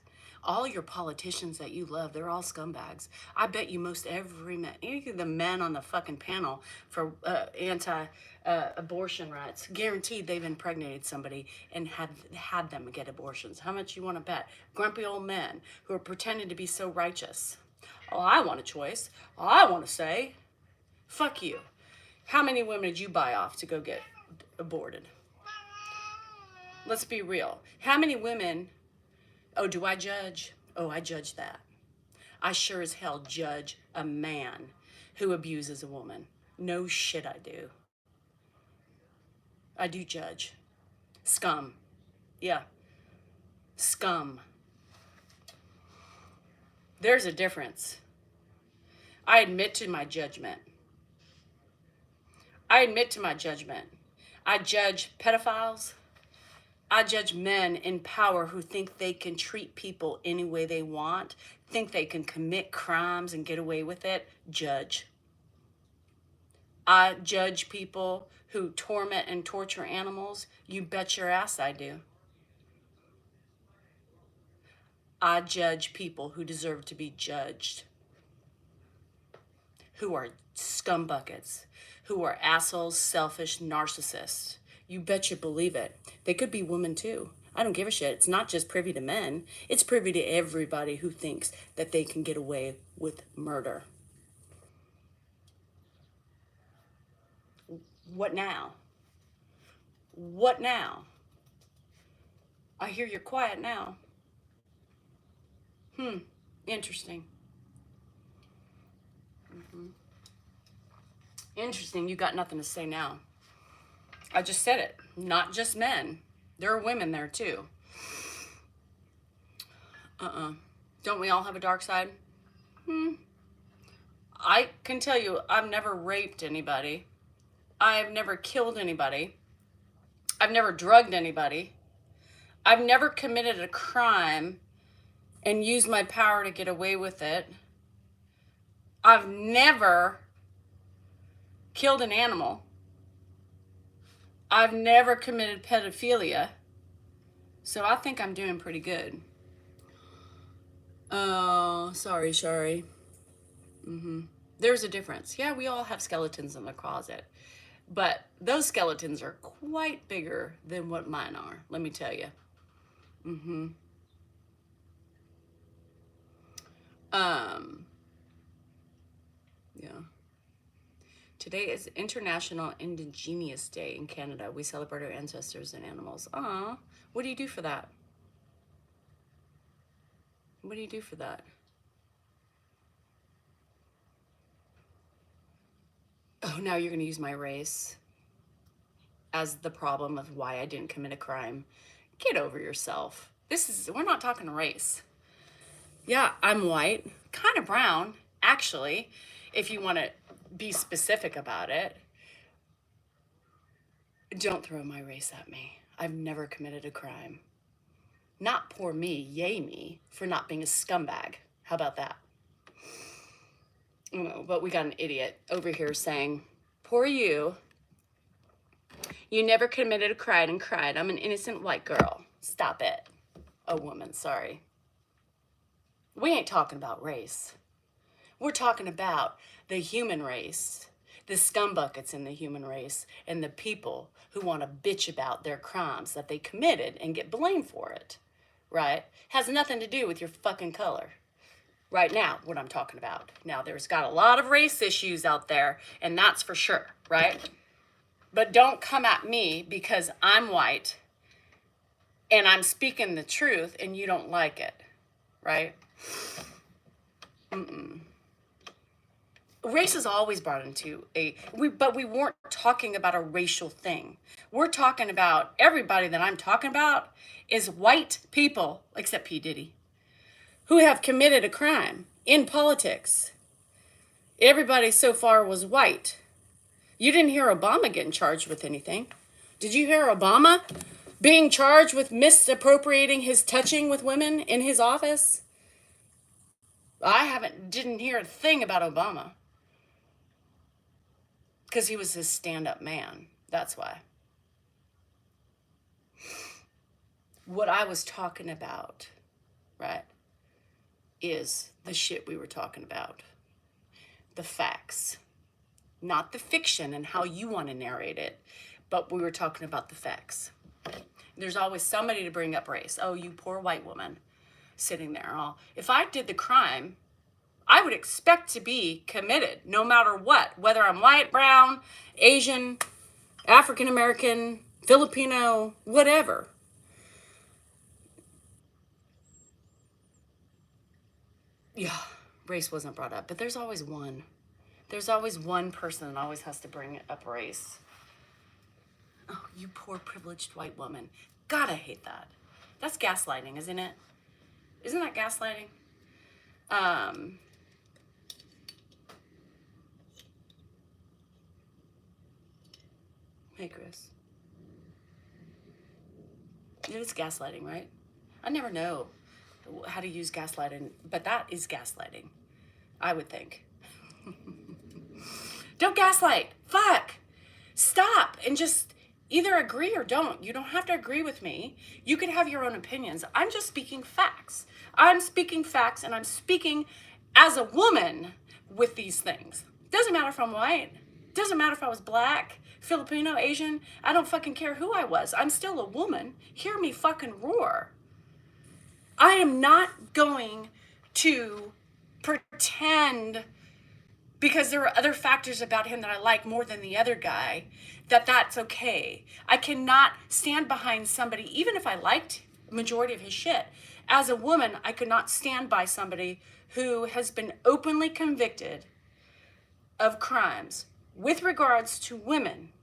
[SPEAKER 1] All your politicians that you love, they're all scumbags. I bet you most every man, even the men on the fucking panel for anti-abortion rights, guaranteed they've impregnated somebody and had them get abortions. How much you want to bet? Grumpy old men who are pretending to be so righteous. Oh, I want a choice. All I want to say, fuck you. How many women did you buy off to go get aborted? Let's be real. How many women... Oh, do I judge? Oh, I judge that. I sure as hell judge a man who abuses a woman. No shit I do. I do judge. Scum. Yeah. Scum. There's a difference. I admit to my judgment. I judge pedophiles. I judge men in power who think they can treat people any way they want, think they can commit crimes and get away with it. Judge. I judge people who torment and torture animals. You bet your ass I do. I judge people who deserve to be judged, who are scumbuckets, who are assholes, selfish narcissists. You bet you believe it. They could be women too. I don't give a shit. It's not just privy to men. It's privy to everybody who thinks that they can get away with murder. What now? What now? I hear you're quiet now. Interesting. Interesting, you got nothing to say now. I just said it. Not just men. There are women there too. Don't we all have a dark side? I can tell you, I've never raped anybody. I've never killed anybody. I've never drugged anybody. I've never committed a crime and used my power to get away with it. I've never killed an animal. I've never committed pedophilia. So I think I'm doing pretty good. Oh, sorry, Shari. There's a difference. Yeah, we all have skeletons in the closet. But those skeletons are quite bigger than what mine are, let me tell you. Yeah. Today is International Indigenous Day in Canada. We celebrate our ancestors and animals. Aw, what do you do for that? What do you do for that? Oh, now you're going to use my race as the problem of why I didn't commit a crime. Get over yourself. We're not talking race. Yeah, I'm white, kind of brown, actually, if you want to be specific about it. Don't throw my race at me. I've never committed a crime. Not poor me, yay me, for not being a scumbag. How about that? No, but we got an idiot over here saying, poor you. You never committed a crime and cried. I'm an innocent white girl. Stop it. A woman, sorry. We ain't talking about race. We're talking about the human race, the scumbuckets in the human race, and the people who want to bitch about their crimes that they committed and get blamed for it, right? Has nothing to do with your fucking color. Right now, what I'm talking about. Now, there's got a lot of race issues out there, and that's for sure, right? But don't come at me because I'm white and I'm speaking the truth and you don't like it, right? Race is always brought into but we weren't talking about a racial thing. We're talking about everybody that I'm talking about is white people, except P. Diddy, who have committed a crime in politics. Everybody so far was white. You didn't hear Obama getting charged with anything. Did you hear Obama being charged with misappropriating his touching with women in his office? Didn't hear a thing about Obama. Because he was his stand-up man. That's why. What I was talking about, right, is the shit we were talking about. The facts. Not the fiction and how you want to narrate it, but we were talking about the facts. There's always somebody to bring up race. Oh, you poor white woman sitting there. Oh, if I did the crime, I would expect to be committed no matter what, whether I'm white, brown, Asian, African American, Filipino, whatever. Yeah, race wasn't brought up, but there's always one. There's always one person that always has to bring up race. Oh, you poor privileged white woman. God, I hate that. That's gaslighting, isn't it? Isn't that gaslighting? Hey, Chris. It is gaslighting, right? I never know how to use gaslighting, but that is gaslighting, I would think. Don't gaslight. Fuck. Stop and just either agree or don't. You don't have to agree with me. You can have your own opinions. I'm just speaking facts. I'm speaking facts, and I'm speaking as a woman with these things. Doesn't matter if I'm white. Doesn't matter if I was black, Filipino, Asian. I don't fucking care who I was. I'm still a woman. Hear me fucking roar. I am not going to pretend because there are other factors about him that I like more than the other guy, that's okay. I cannot stand behind somebody, even if I liked the majority of his shit. As a woman, I could not stand by somebody who has been openly convicted of crimes with regards to women,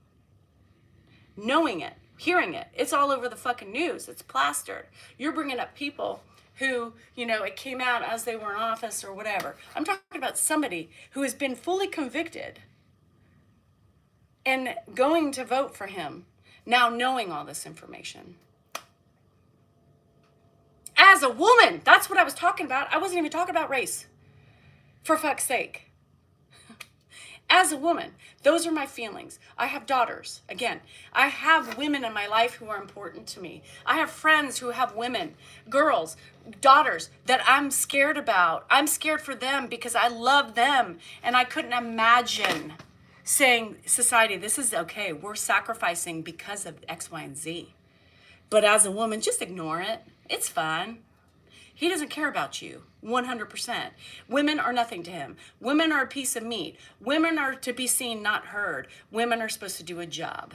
[SPEAKER 1] knowing it, hearing it. It's all over the fucking news. It's plastered. You're bringing up people who, it came out as they were in office or whatever. I'm talking about somebody who has been fully convicted and going to vote for him, now knowing all this information. As a woman, that's what I was talking about. I wasn't even talking about race. For fuck's sake. As a woman, those are my feelings. I have daughters. Again, I have women in my life who are important to me. I have friends who have women, girls, daughters that I'm scared about. I'm scared for them because I love them. And I couldn't imagine saying, society, this is okay. We're sacrificing because of X, Y, and Z. But as a woman, just ignore it. It's fine. He doesn't care about you, 100%. Women are nothing to him. Women are a piece of meat. Women are to be seen, not heard. Women are supposed to do a job.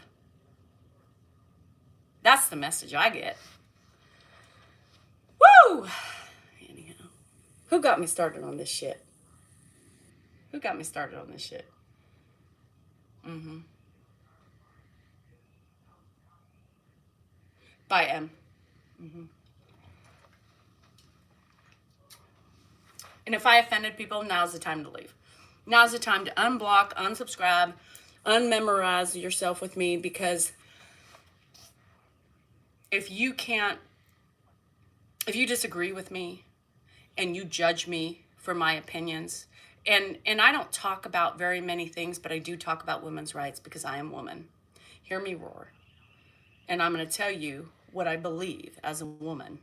[SPEAKER 1] That's the message I get. Woo! Anyhow, who got me started on this shit? Who got me started on this shit? By M. And if I offended people, now's the time to leave. Now's the time to unblock, unsubscribe, unmemorize yourself with me, because if you disagree with me and you judge me for my opinions, and I don't talk about very many things, but I do talk about women's rights because I am woman. Hear me roar. And I'm going to tell you what I believe as a woman.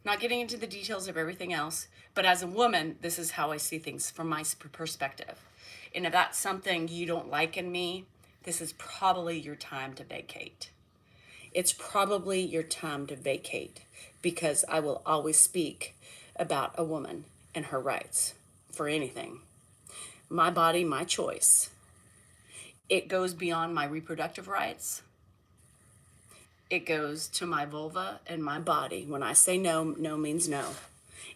[SPEAKER 1] Not getting into the details of everything else, but as a woman, this is how I see things from my perspective. And if that's something you don't like in me, this is probably your time to vacate. It's probably your time to vacate, because I will always speak about a woman and her rights for anything. My body, my choice. It goes beyond my reproductive rights. It goes to my vulva and my body. When I say no, no means no.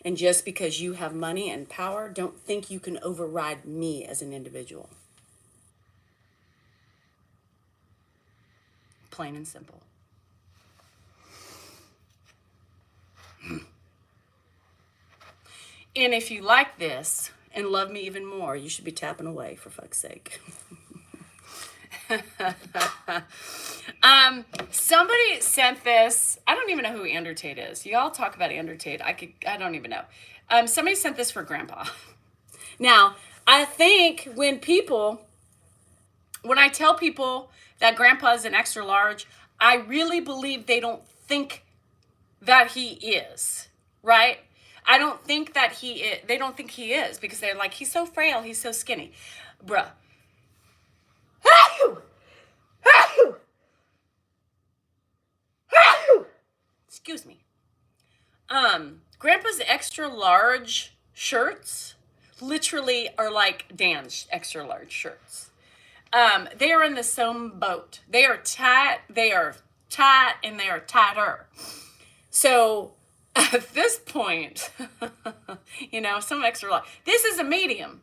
[SPEAKER 1] And just because you have money and power, don't think you can override me as an individual. Plain and simple. And if you like this and love me even more, you should be tapping away, for fuck's sake. Somebody sent this. I don't even know who Andrew Tate is. You all talk about Andrew Tate. I don't even know. Somebody sent this for Grandpa. Now, I think when I tell people that Grandpa is an extra large, I really believe they don't think that he is, right? I don't think that he is. They don't think he is, because they're like, he's so frail, he's so skinny. Bruh. Excuse me. Grandpa's extra large shirts literally are like Dan's extra large shirts. They are in the same boat. They are tight, and they are tighter. So at this point, some extra large. This is a medium.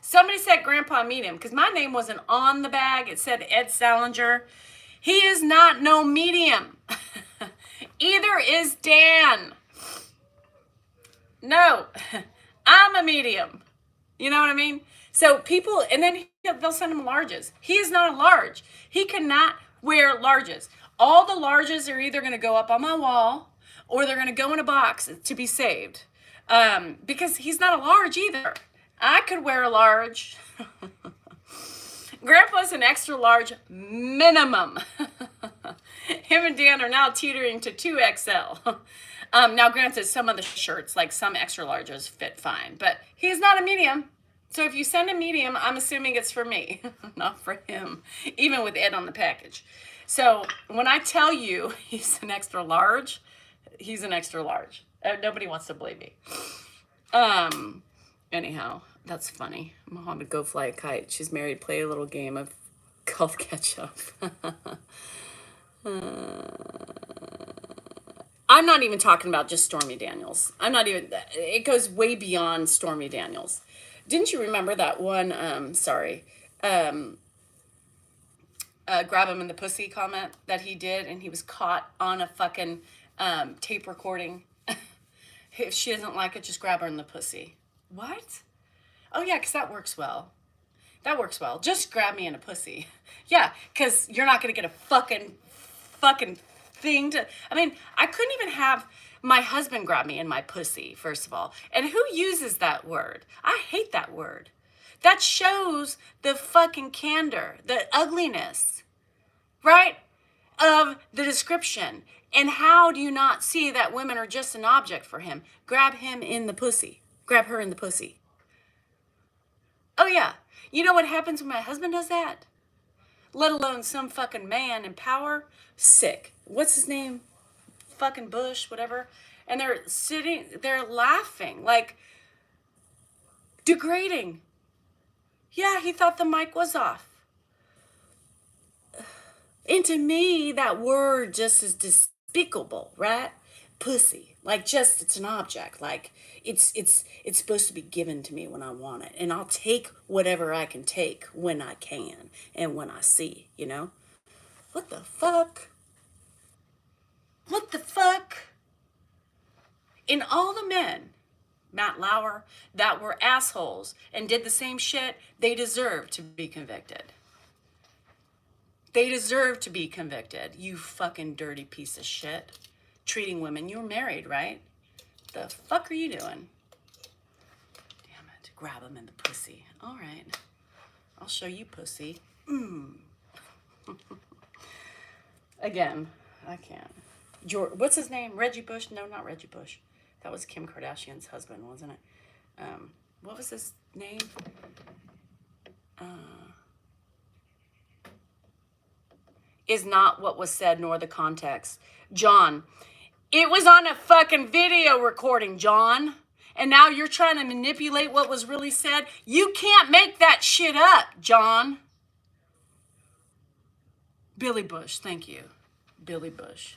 [SPEAKER 1] Somebody said Grandpa medium, because my name wasn't on the bag. It said Ed Salinger. He is not no medium. Either is Dan. No, I'm a medium. You know what I mean? So people, and then they'll send him larges. He is not a large. He cannot wear larges. All the larges are either going to go up on my wall or they're going to go in a box to be saved. Because he's not a large either. I could wear a large. Grandpa's an extra large minimum. Him and Dan are now teetering to 2XL. Now, granted, some of the shirts, like some extra larges, fit fine, but he's not a medium. So if you send a medium, I'm assuming it's for me, not for him, even with Ed on the package. So when I tell you he's an extra large, he's an extra large. Nobody wants to believe me. Anyhow, that's funny. Mohammed, go fly a kite. She's married. Play a little game of golf catch up. I'm not even talking about just Stormy Daniels. It goes way beyond Stormy Daniels. Didn't you remember that one, grab him in the pussy comment that he did, and he was caught on a fucking tape recording. If she doesn't like it, just grab her in the pussy. What? Oh yeah, because that works well. That works well. Just grab me in a pussy. Yeah, because you're not going to get a fucking thing to... I mean, I couldn't even have my husband grab me in my pussy, first of all. And who uses that word? I hate that word. That shows the fucking candor, the ugliness, right, of the description. And how do you not see that women are just an object for him? Grab him in the pussy. Grab her in the pussy. Oh, yeah. You know what happens when my husband does that? Let alone some fucking man in power? Sick. What's his name? Fucking Bush, whatever. And they're laughing, like, degrading. Yeah, he thought the mic was off. And to me, that word just is despicable, right? Pussy. Like, just, it's an object. Like, it's supposed to be given to me when I want it. And I'll take whatever I can take when I can and when I see, you know? What the fuck? What the fuck? And all the men, Matt Lauer, that were assholes and did the same shit, they deserve to be convicted. They deserve to be convicted. You fucking dirty piece of shit. Treating women. You were married, right? The fuck are you doing? Damn it. Grab him in the pussy. All right. I'll show you pussy. Again, I can't. What's his name? Reggie Bush? No, not Reggie Bush. That was Kim Kardashian's husband, wasn't it? What was his name? Is not what was said nor the context. John, it was on a fucking video recording, John. And now you're trying to manipulate what was really said. You can't make that shit up, John. Billy Bush, thank you. Billy Bush.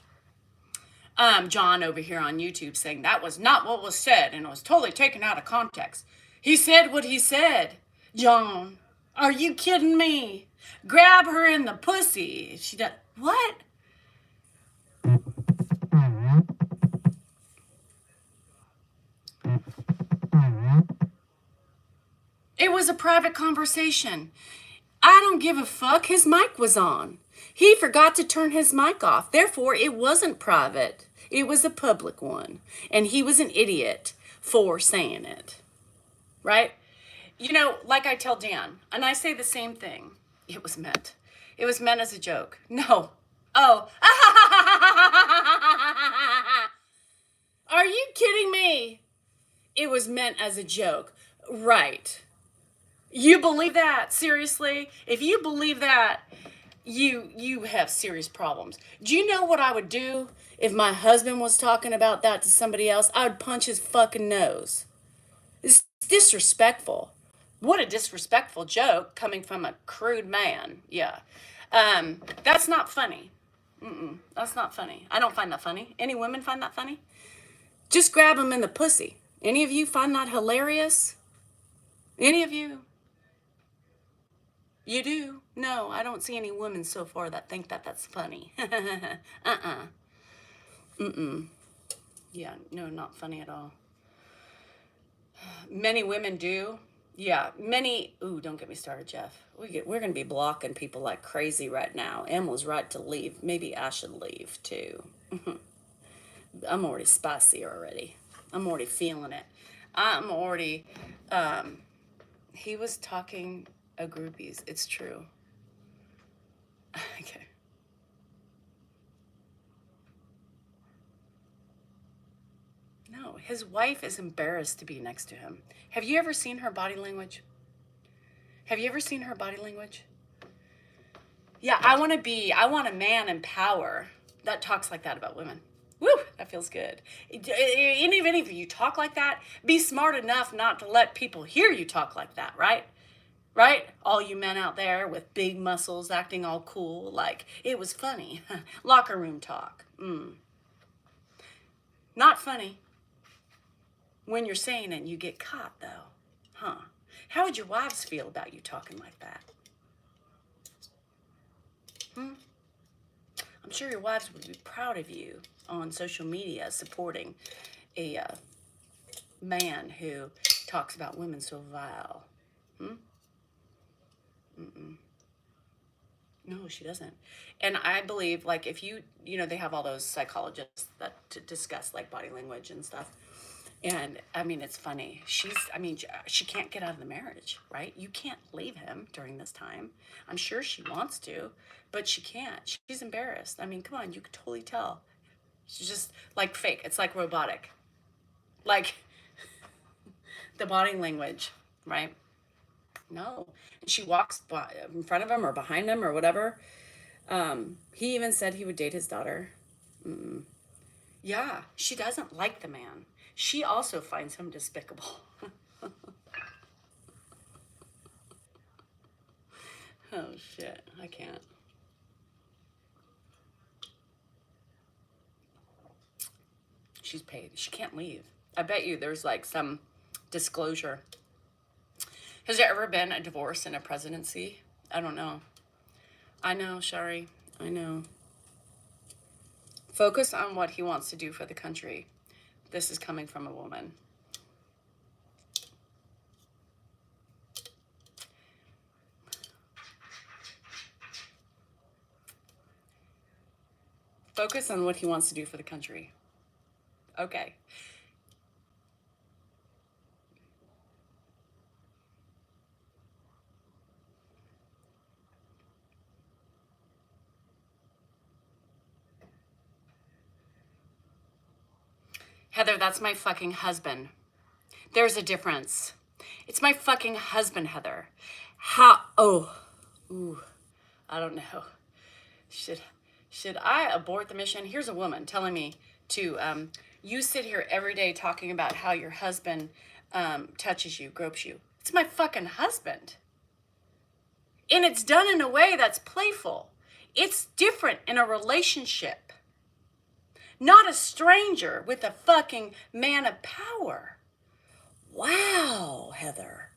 [SPEAKER 1] John over here on YouTube saying that was not what was said and it was totally taken out of context. He said what he said. John, are you kidding me? Grab her in the pussy. She does what? It was a private conversation. I don't give a fuck. His mic was on. He forgot to turn his mic off. Therefore, it wasn't private. It was a public one. And he was an idiot for saying it. Right? You know, like I tell Dan, and I say the same thing. It was meant. It was meant as a joke. No. Oh. Are you kidding me? It was meant as a joke. Right. You believe that? Seriously? If you believe that, you have serious problems. Do you know what I would do if my husband was talking about that to somebody else? I would punch his fucking nose. It's disrespectful. What a disrespectful joke coming from a crude man. Yeah. That's not funny. That's not funny. I don't find that funny. Any women find that funny? Just grab him in the pussy. Any of you find that hilarious? Any of you? You do? No, I don't see any women so far that think that that's funny. Yeah, no, not funny at all. Many women do. Yeah, many. Ooh, don't get me started, Jeff. We're going to be blocking people like crazy right now. Emma's right to leave. Maybe I should leave too. I'm already spicy already. I'm already feeling it. I'm already, he was talking of groupies. It's true. Okay. No, his wife is embarrassed to be next to him. Have you ever seen her body language? Have you ever seen her body language? Yeah, I want a man in power that talks like that about women. Woo, that feels good. Even if you talk like that, be smart enough not to let people hear you talk like that, right? Right? All you men out there with big muscles acting all cool, like it was funny. Locker room talk. Not funny. When you're saying it and you get caught, though. Huh? How would your wives feel about you talking like that? I'm sure your wives would be proud of you on social media supporting a man who talks about women so vile. No, she doesn't. And I believe, like, if they have all those psychologists that to discuss like body language and stuff. And I mean, it's funny. She can't get out of the marriage, right? You can't leave him during this time. I'm sure she wants to, but she can't. She's embarrassed. I mean, come on, you could totally tell. She's just like fake. It's like robotic. Like the body language, right? No. And she walks in front of him or behind him or whatever. He even said he would date his daughter. Yeah, she doesn't like the man. She also finds him despicable. Oh, shit. I can't. She's paid. She can't leave. I bet you there's like some disclosure. Has there ever been a divorce in a presidency? I don't know. I know, Shari. I know. Focus on what he wants to do for the country. This is coming from a woman. Focus on what he wants to do for the country. Okay. Heather, that's my fucking husband. There's a difference. It's my fucking husband, Heather. I don't know. Should I abort the mission? Here's a woman telling me to, you sit here every day talking about how your husband touches you, gropes you. It's my fucking husband. And it's done in a way that's playful. It's different in a relationship. Not a stranger with a fucking man of power. Wow, Heather.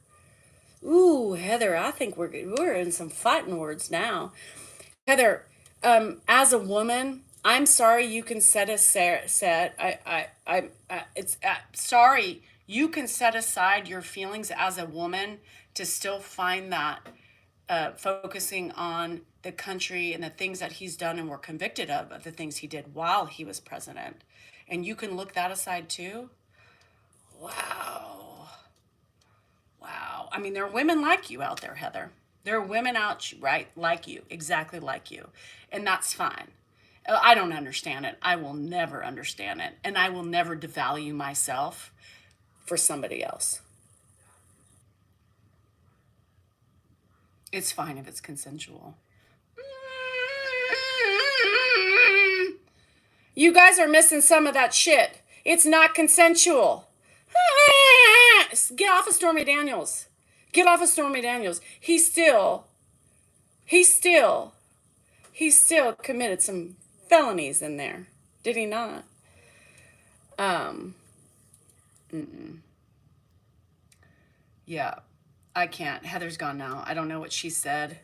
[SPEAKER 1] Ooh, Heather, I think we're in some fighting words now. Heather, as a woman, I'm sorry you can set sorry you can set aside your feelings as a woman to still find that focusing on the country and the things that he's done and were convicted of the things he did while he was president. And you can look that aside too? Wow. Wow. I mean, there are women like you out there, Heather. There are women out, right, like you, exactly like you. And that's fine. I don't understand it. I will never understand it. And I will never devalue myself for somebody else. It's fine if it's consensual. You guys are missing some of that shit. It's not consensual. Get off of Stormy Daniels. Get off of Stormy Daniels. He still committed some felonies in there. Did he not? Yeah, I can't. Heather's gone now. I don't know what she said.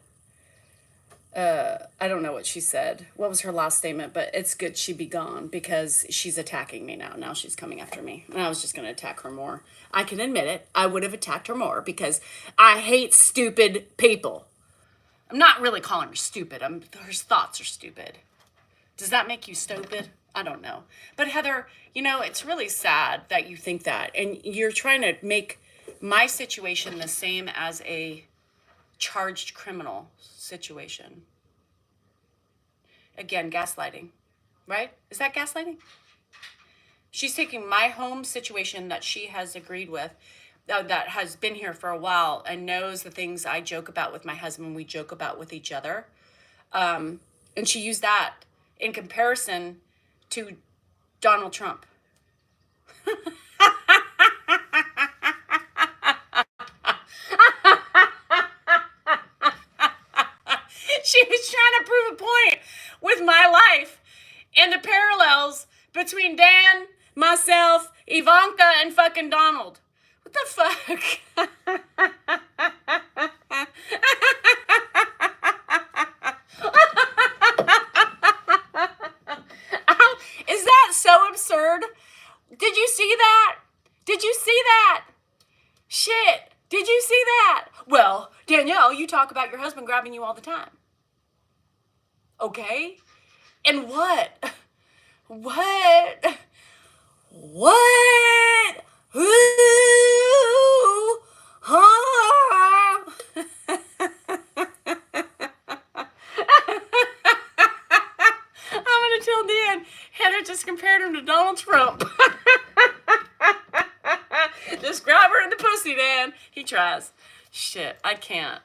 [SPEAKER 1] I don't know what she said. What was her last statement? But it's good she be gone because she's attacking me now. Now she's coming after me. And I was just going to attack her more. I can admit it. I would have attacked her more because I hate stupid people. I'm not really calling her stupid. Her thoughts are stupid. Does that make you stupid? I don't know. But Heather, it's really sad that you think that. And you're trying to make my situation the same as a charged criminal situation. Again, gaslighting, right? Is that gaslighting? She's taking my home situation that she has agreed with, that has been here for a while and knows the things I joke about with my husband, we joke about with each other. And she used that in comparison to Donald Trump. She was trying to prove a point with my life and the parallels between Dan, myself, Ivanka, and fucking Donald. What the fuck? talk about your husband grabbing you all the time. Okay? And what? What? What? Who? Huh? I'm gonna tell Dan. Heather just compared him to Donald Trump. Just grab her in the pussy, Dan. He tries. Shit, I can't.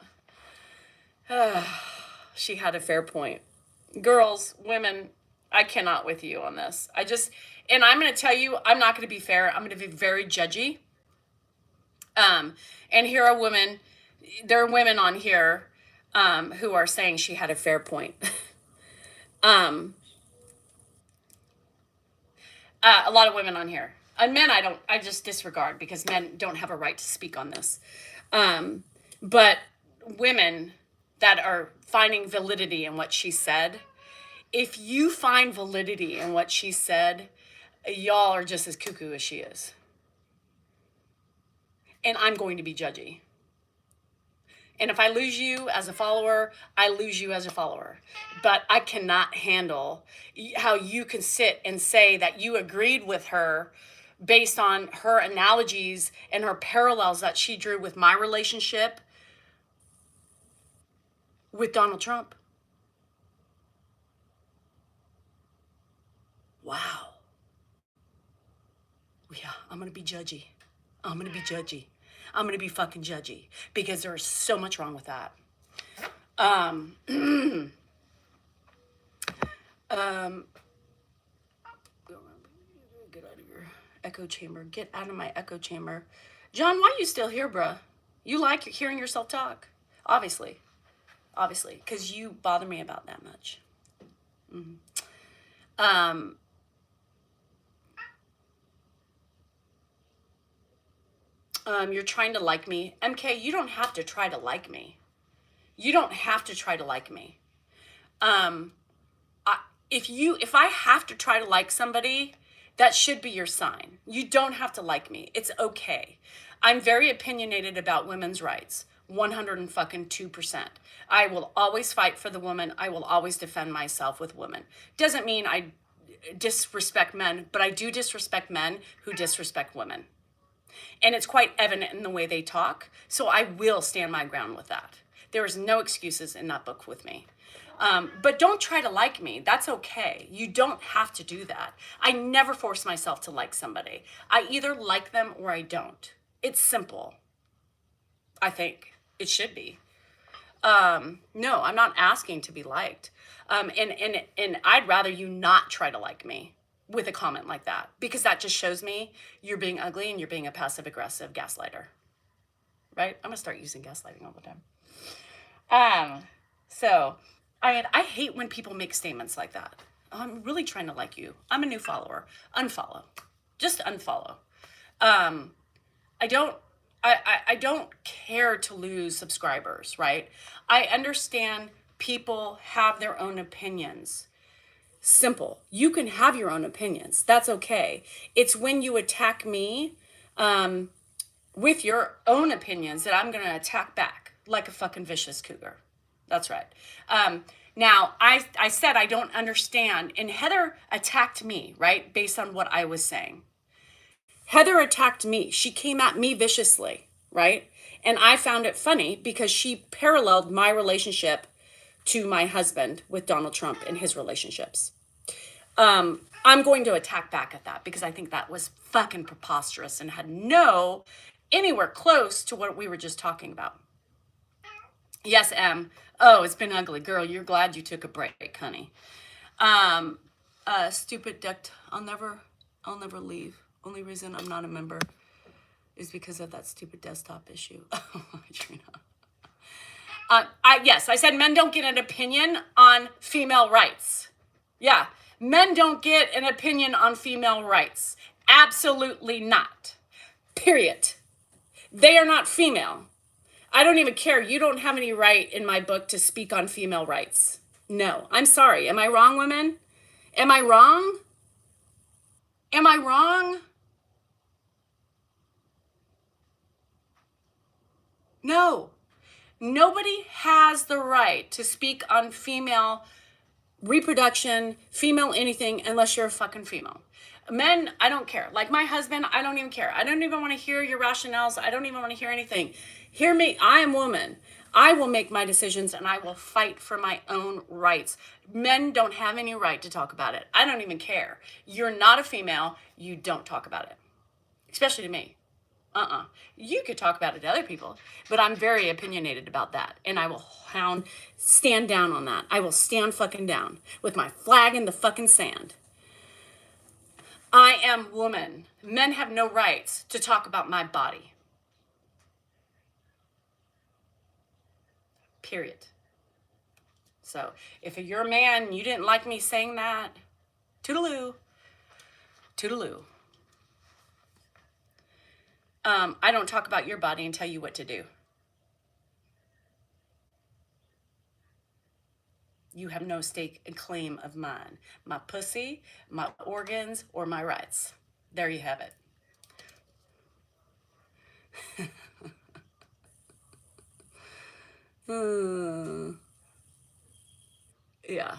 [SPEAKER 1] She had a fair point. Girls, women, I cannot with you on this. And I'm going to tell you, I'm not going to be fair. I'm going to be very judgy. And here are women, there are women on here who are saying she had a fair point. A lot of women on here. And men, I just disregard because men don't have a right to speak on this. But women that are finding validity in what she said, if you find validity in what she said, y'all are just as cuckoo as she is. And I'm going to be judgy. And if I lose you as a follower, I lose you as a follower. But I cannot handle how you can sit and say that you agreed with her based on her analogies and her parallels that she drew with my relationship with Donald Trump. Wow. Yeah, I'm going to be judgy. I'm going to be judgy. I'm going to be fucking judgy because there's so much wrong with that. Get out of your echo chamber. Get out of my echo chamber. John, why are you still here, bruh? You like hearing yourself talk? Obviously, because you bother me about that much. You're trying to like me. MK, you don't have to try to like me. You don't have to try to like me. If I have to try to like somebody, that should be your sign. You don't have to like me. It's okay. I'm very opinionated about women's rights. 102%. I will always fight for the woman. I will always defend myself with women. Doesn't mean I disrespect men, but I do disrespect men who disrespect women. And it's quite evident in the way they talk. So I will stand my ground with that. There is no excuses in that book with me. But don't try to like me. That's okay. You don't have to do that. I never force myself to like somebody. I either like them or I don't. It's simple. I think it should be. No, I'm not asking to be liked. And I'd rather you not try to like me with a comment like that, because that just shows me you're being ugly and you're being a passive aggressive gaslighter. Right? I'm gonna start using gaslighting all the time. So I hate when people make statements like that. I'm really trying to like you. I'm a new follower. Unfollow. Just unfollow. I don't care to lose subscribers, right? I understand people have their own opinions. Simple. You can have your own opinions. That's okay. It's when you attack me with your own opinions that I'm going to attack back like a fucking vicious cougar. That's right. Now, I said I don't understand, and Heather attacked me, right, based on what I was saying. Heather attacked me. She came at me viciously, right? And I found it funny because she paralleled my relationship to my husband with Donald Trump and his relationships. I'm going to attack back at that because I think that was fucking preposterous and had no anywhere close to what we were just talking about. Yes, M. Oh, it's been ugly. Girl, you're glad you took a break, honey. Stupid duct. I'll never leave. Only reason I'm not a member is because of that stupid desktop issue. Trina. Yes, I said men don't get an opinion on female rights. Yeah, men don't get an opinion on female rights. Absolutely not. Period. They are not female. I don't even care. You don't have any right in my book to speak on female rights. No, I'm sorry. Am I wrong, women? Am I wrong? Am I wrong? No. Nobody has the right to speak on female reproduction, female anything, unless you're a fucking female. Men, I don't care. Like my husband, I don't even care. I don't even want to hear your rationales. I don't even want to hear anything. Hear me. I am woman. I will make my decisions and I will fight for my own rights. Men don't have any right to talk about it. I don't even care. You're not a female. You don't talk about it, especially to me. You could talk about it to other people, but I'm very opinionated about that. And I will stand down on that. I will stand fucking down with my flag in the fucking sand. I am woman. Men have no rights to talk about my body. Period. So if you're a man and you didn't like me saying that, toodaloo. Toodaloo. I don't talk about your body and tell you what to do. You have no stake and claim of mine. My pussy, my organs, or my rights. There you have it. Yeah.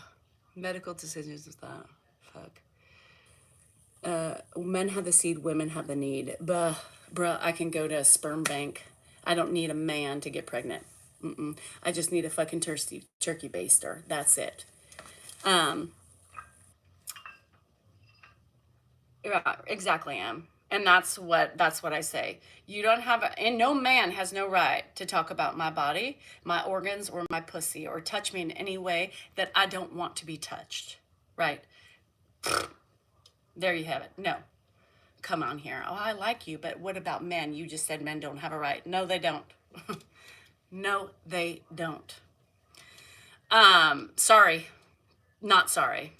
[SPEAKER 1] Medical decisions is that. Fuck. Men have the seed, women have the need. Bruh, I can go to a sperm bank. I don't need a man to get pregnant. I just need a fucking turkey baster. That's it. Yeah, exactly, Em. And that's what I say. You don't have, and no man has no right to talk about my body, my organs, or my pussy, or touch me in any way that I don't want to be touched. Right? There you have it. No. Come on here. Oh, I like you, but what about men? You just said men don't have a right. No, they don't. No, they don't. Sorry. Not sorry.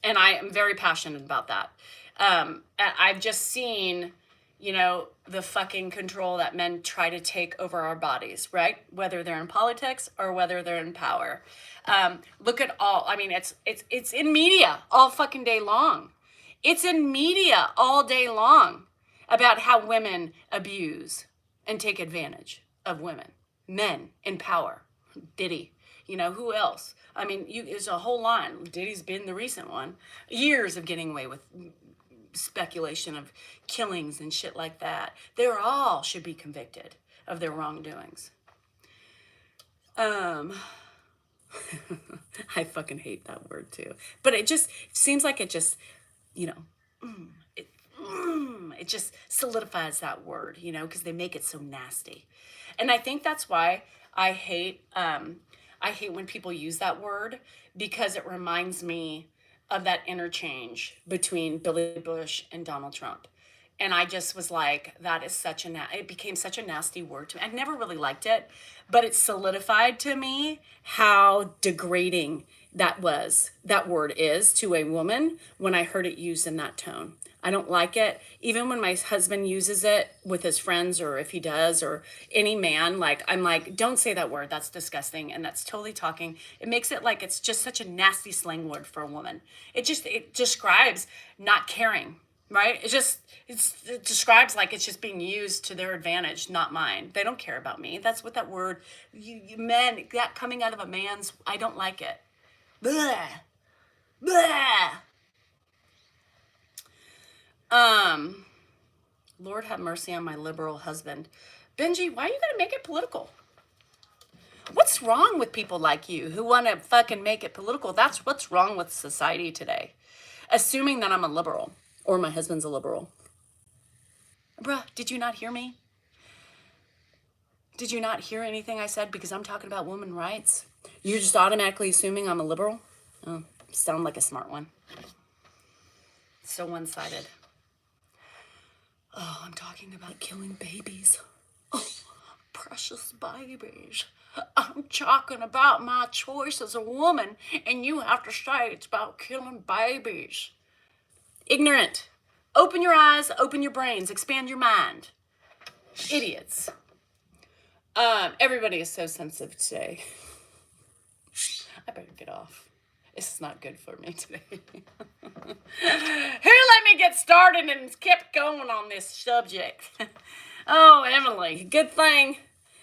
[SPEAKER 1] And I am very passionate about that. I've just seen, the fucking control that men try to take over our bodies, right? Whether they're in politics or whether they're in power. Look at all, it's in media all fucking day long. It's in media all day long about how women abuse and take advantage of women, men in power. Diddy, who else? There's a whole line. Diddy's been the recent one. Years of getting away with speculation of killings and shit like that. They all should be convicted of their wrongdoings. I fucking hate that word too. But it just seems like it just, it just solidifies that word, because they make it so nasty. And I think that's why I hate when people use that word, because it reminds me of that interchange between Billy Bush and Donald Trump. And I just was like, that is it became such a nasty word to me. I never really liked it, but it solidified to me how degrading that word is to a woman when I heard it used in that tone. I don't like it. Even when my husband uses it with his friends, or if he does, or any man, I'm like, don't say that word. That's disgusting. And that's totally talking. It makes it like it's just such a nasty slang word for a woman. It describes not caring, right? It describes like it's just being used to their advantage, not mine. They don't care about me. That's what that word, you men, that coming out of a man's, I don't like it. Blah. Blah. Lord have mercy on my liberal husband. Benji, why are you gonna make it political? What's wrong with people like you who want to fucking make it political? That's what's wrong with society today. Assuming that I'm a liberal or my husband's a liberal. Bruh, did you not hear me? Did you not hear anything I said because I'm talking about women's rights? You're just automatically assuming I'm a liberal? Oh, sound like a smart one. So one-sided. Oh, I'm talking about killing babies. Oh, precious babies. I'm talking about my choice as a woman, and you have to say it's about killing babies. Ignorant. Open your eyes, open your brains, expand your mind. Idiots. Everybody is so sensitive today. I better get off. This is not good for me today. Who let me get started and kept going on this subject? Oh, Emily, good thing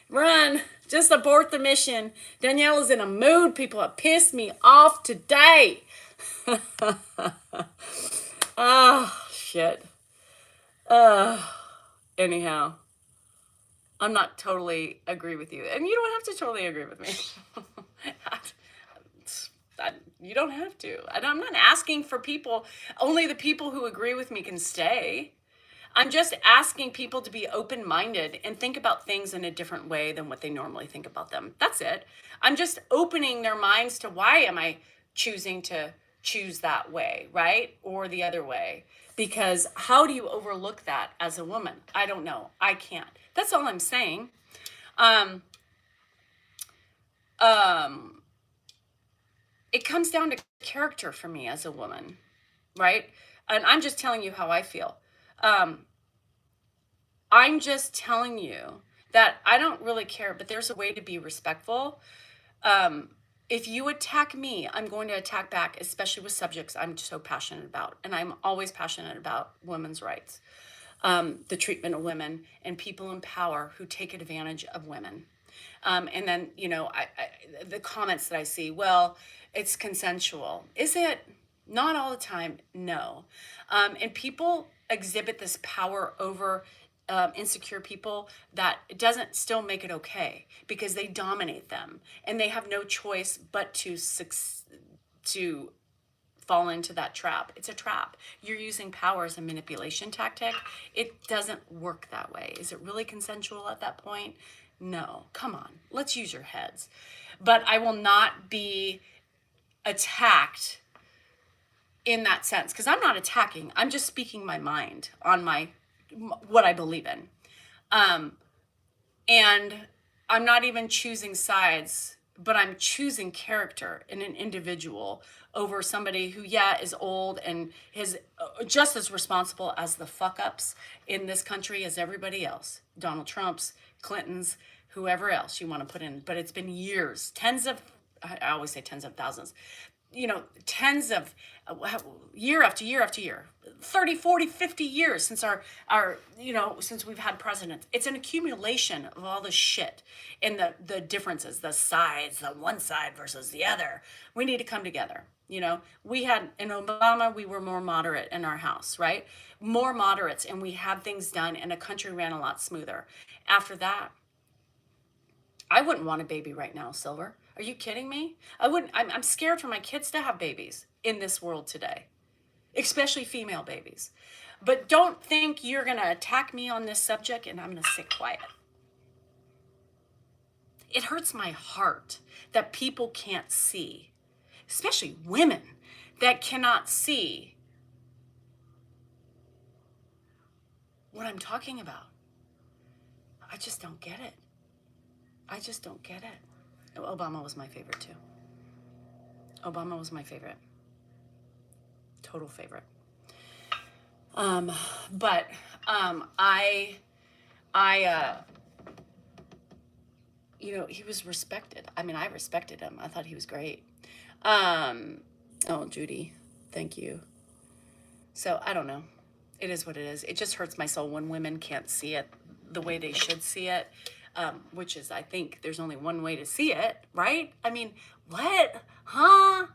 [SPEAKER 1] Run. Just abort the mission. Danielle is in a mood. People have pissed me off today. Oh, shit. Anyhow, I'm not totally agree with you. And you don't have to totally agree with me. You don't have to. And I'm not asking for people, only the people who agree with me can stay. I'm just asking people to be open-minded and think about things in a different way than what they normally think about them. That's it. I'm just opening their minds to why am I choosing to choose that way, right? Or the other way. Because how do you overlook that as a woman? I don't know. I can't. That's all I'm saying. It comes down to character for me as a woman, right? And I'm just telling you how I feel. I'm just telling you that I don't really care, but there's a way to be respectful. If you attack me, I'm going to attack back, especially with subjects I'm so passionate about. And I'm always passionate about women's rights, the treatment of women and people in power who take advantage of women. And then, the comments that I see, well, it's consensual. Is it? Not all the time, no. And people exhibit this power over insecure people that it doesn't still make it okay because they dominate them and they have no choice but to fall into that trap. It's a trap. You're using power as a manipulation tactic. It doesn't work that way. Is it really consensual at that point? No. Come on. Let's use your heads. But I will not be attacked in that sense because I'm not attacking. I'm just speaking my mind on what I believe in. And I'm not even choosing sides, but I'm choosing character in an individual over somebody who, is old and is just as responsible as the fuck ups in this country as everybody else. Donald Trump's, Clinton's, whoever else you want to put in. But it's been years, I always say tens of thousands, tens of year after year after year, 30, 40, 50 years since since we've had presidents. It's an accumulation of all the shit and the differences, the sides, the one side versus the other. We need to come together. We had in Obama, we were more moderate in our house, right? More moderates, and we had things done and a country ran a lot smoother. After that, I wouldn't want a baby right now, Silver. Are you kidding me? I wouldn't. I'm scared for my kids to have babies in this world today, especially female babies. But don't think you're going to attack me on this subject and I'm going to sit quiet. It hurts my heart that people can't see, especially women that cannot see what I'm talking about. I just don't get it. I just don't get it. Obama was my favorite too. Obama was my favorite. Total favorite. He was respected. I mean, I respected him. I thought he was great. Oh, Judy, thank you. So I don't know. It is what it is. It just hurts my soul when women can't see it the way they should see it. Which is, I think there's only one way to see it, right? I mean, what? Huh?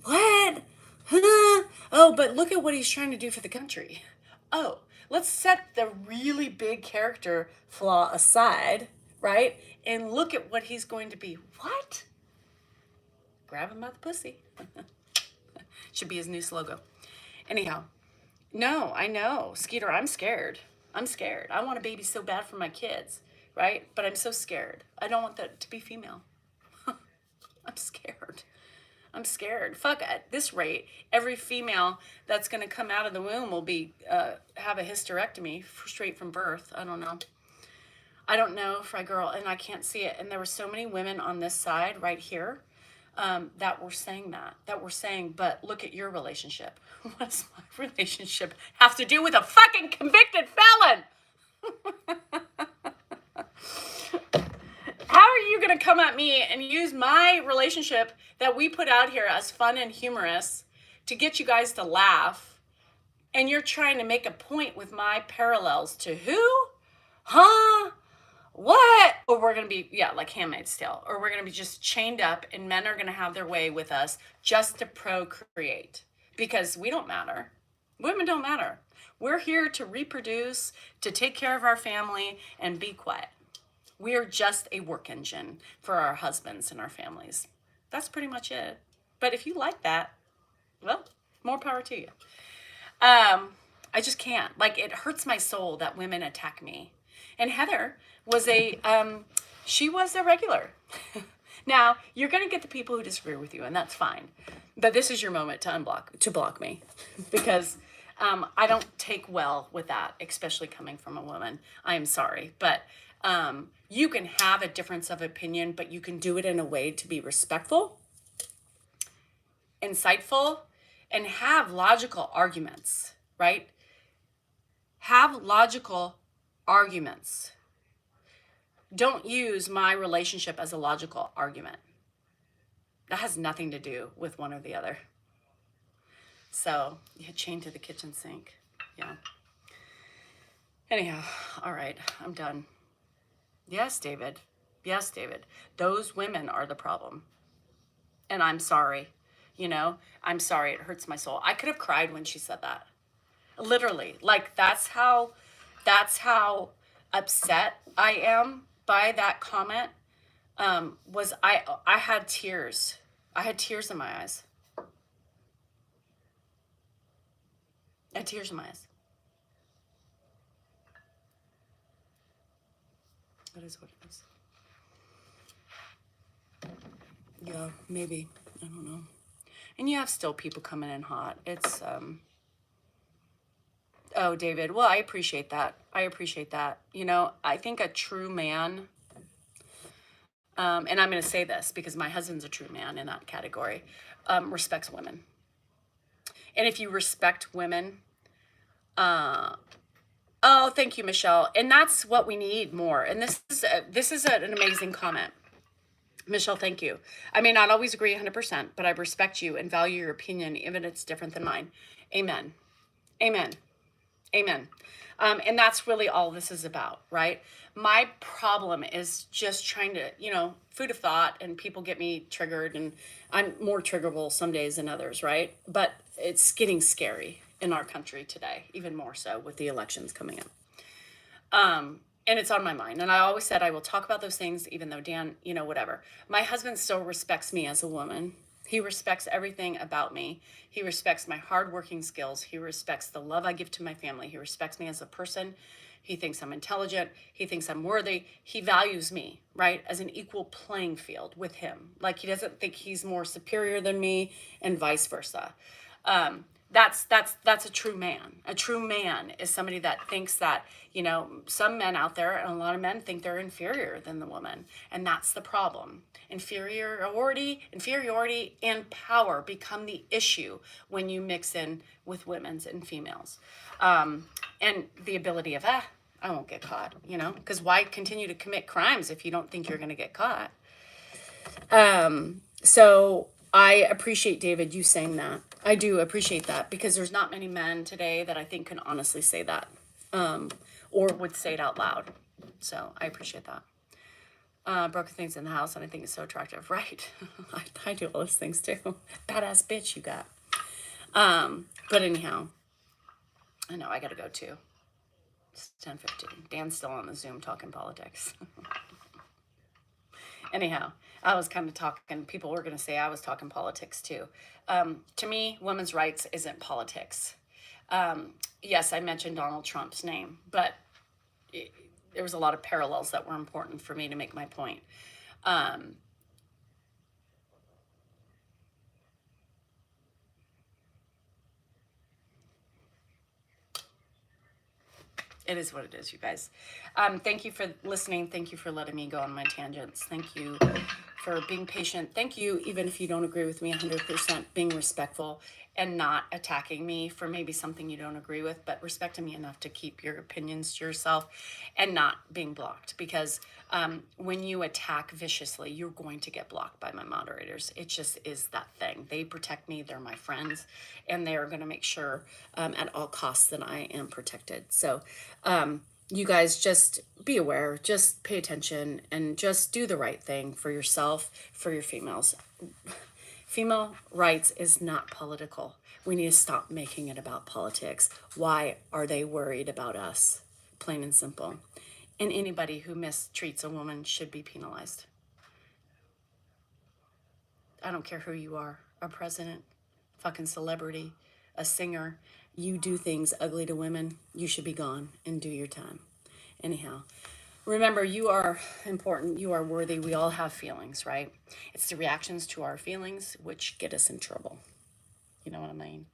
[SPEAKER 1] What? Huh? Oh, but look at what he's trying to do for the country. Oh, let's set the really big character flaw aside, right? And look at what he's going to be. What? Grab him by the pussy. Should be his new slogan. Anyhow, no, I know. Skeeter, I'm scared. I'm scared. I want a baby so bad for my kids. Right? But I'm so scared. I don't want that to be female. I'm scared. I'm scared. Fuck, at this rate, every female that's going to come out of the womb will be have a hysterectomy straight from birth. I don't know. I don't know, Fry Girl, and I can't see it. And there were so many women on this side right here that were saying that were saying, but look at your relationship. What does my relationship have to do with a fucking convicted felon? How are you going to come at me and use my relationship that we put out here as fun and humorous to get you guys to laugh? And you're trying to make a point with my parallels to who? Huh? what? Or we're going to be, yeah, like Handmaid's Tale, or we're going to be just chained up and men are going to have their way with us just to procreate because we don't matter. Women don't matter. We're here to reproduce, to take care of our family and be quiet. We are just a work engine for our husbands and our families. That's pretty much it. But if you like that, well, more power to you. I just can't. Like, it hurts my soul that women attack me. And Heather was she was a regular. Now, you're going to get the people who disagree with you, and that's fine. But this is your moment to block me, because I don't take well with that, especially coming from a woman. I am sorry, but you can have a difference of opinion, but you can do it in a way to be respectful, insightful, and have logical arguments, right? Have logical arguments. Don't use my relationship as a logical argument. That has nothing to do with one or the other. So, yeah, chained to the kitchen sink. Yeah. Anyhow, all right, I'm done. Yes, David. Yes, David. Those women are the problem. And I'm sorry. I'm sorry. It hurts my soul. I could have cried when she said that. Literally. Like, that's how upset I am by that comment. Was I had tears. I had tears in my eyes. I had tears in my eyes. That is what it is. Yeah, maybe. I don't know. And you have still people coming in hot. It's, oh, David. Well, I appreciate that. I appreciate that. I think a true man, and I'm going to say this because my husband's a true man in that category, respects women. And if you respect women, oh, thank you, Michelle. And that's what we need more. And this is an amazing comment. Michelle, thank you. I may not always agree 100%, but I respect you and value your opinion, even if it's different than mine. Amen. Amen. Amen. And that's really all this is about, right? My problem is just trying to, food of thought, and people get me triggered, and I'm more triggerable some days than others, right? But it's getting scary in our country today, even more so with the elections coming up. And it's on my mind. And I always said I will talk about those things, even though Dan, whatever. My husband still respects me as a woman. He respects everything about me. He respects my hardworking skills. He respects the love I give to my family. He respects me as a person. He thinks I'm intelligent. He thinks I'm worthy. He values me, right, as an equal playing field with him. Like, he doesn't think he's more superior than me, and vice versa. That's a true man. A true man is somebody that thinks that, some men out there, and a lot of men think they're inferior than the woman. And that's the problem. Inferiority and power become the issue when you mix in with women's and females. And the ability of, I won't get caught, because why continue to commit crimes if you don't think you're going to get caught? So I appreciate, David, you saying that. I do appreciate that, because there's not many men today that I think can honestly say that, or would say it out loud. So I appreciate that. Broken things in the house, and I think it's so attractive. Right. I do all those things too. Badass bitch you got. But anyhow, I know I gotta go too. It's 10:15. Dan's still on the Zoom talking politics. Anyhow, I was kind of talking, people were going to say I was talking politics too. To me, women's rights isn't politics. Yes, I mentioned Donald Trump's name, but there was a lot of parallels that were important for me to make my point. It is what it is, you guys. Thank you for listening. Thank you for letting me go on my tangents. Thank you for being patient. Thank you, even if you don't agree with me 100%, being respectful and not attacking me for maybe something you don't agree with, but respecting me enough to keep your opinions to yourself and not being blocked. Because when you attack viciously, you're going to get blocked by my moderators. It just is that thing. They protect me. They're my friends, and they are going to make sure at all costs that I am protected. So you guys just be aware, just pay attention, and just do the right thing for yourself, for your females. Female rights is not political. We need to stop making it about politics. Why are they worried about us? Plain and simple. And anybody who mistreats a woman should be penalized. I don't care who you are, a president, fucking celebrity, a singer. You do things ugly to women, you should be gone and do your time. Anyhow, remember, you are important, you are worthy. We all have feelings, right? It's the reactions to our feelings which get us in trouble. You know what I mean?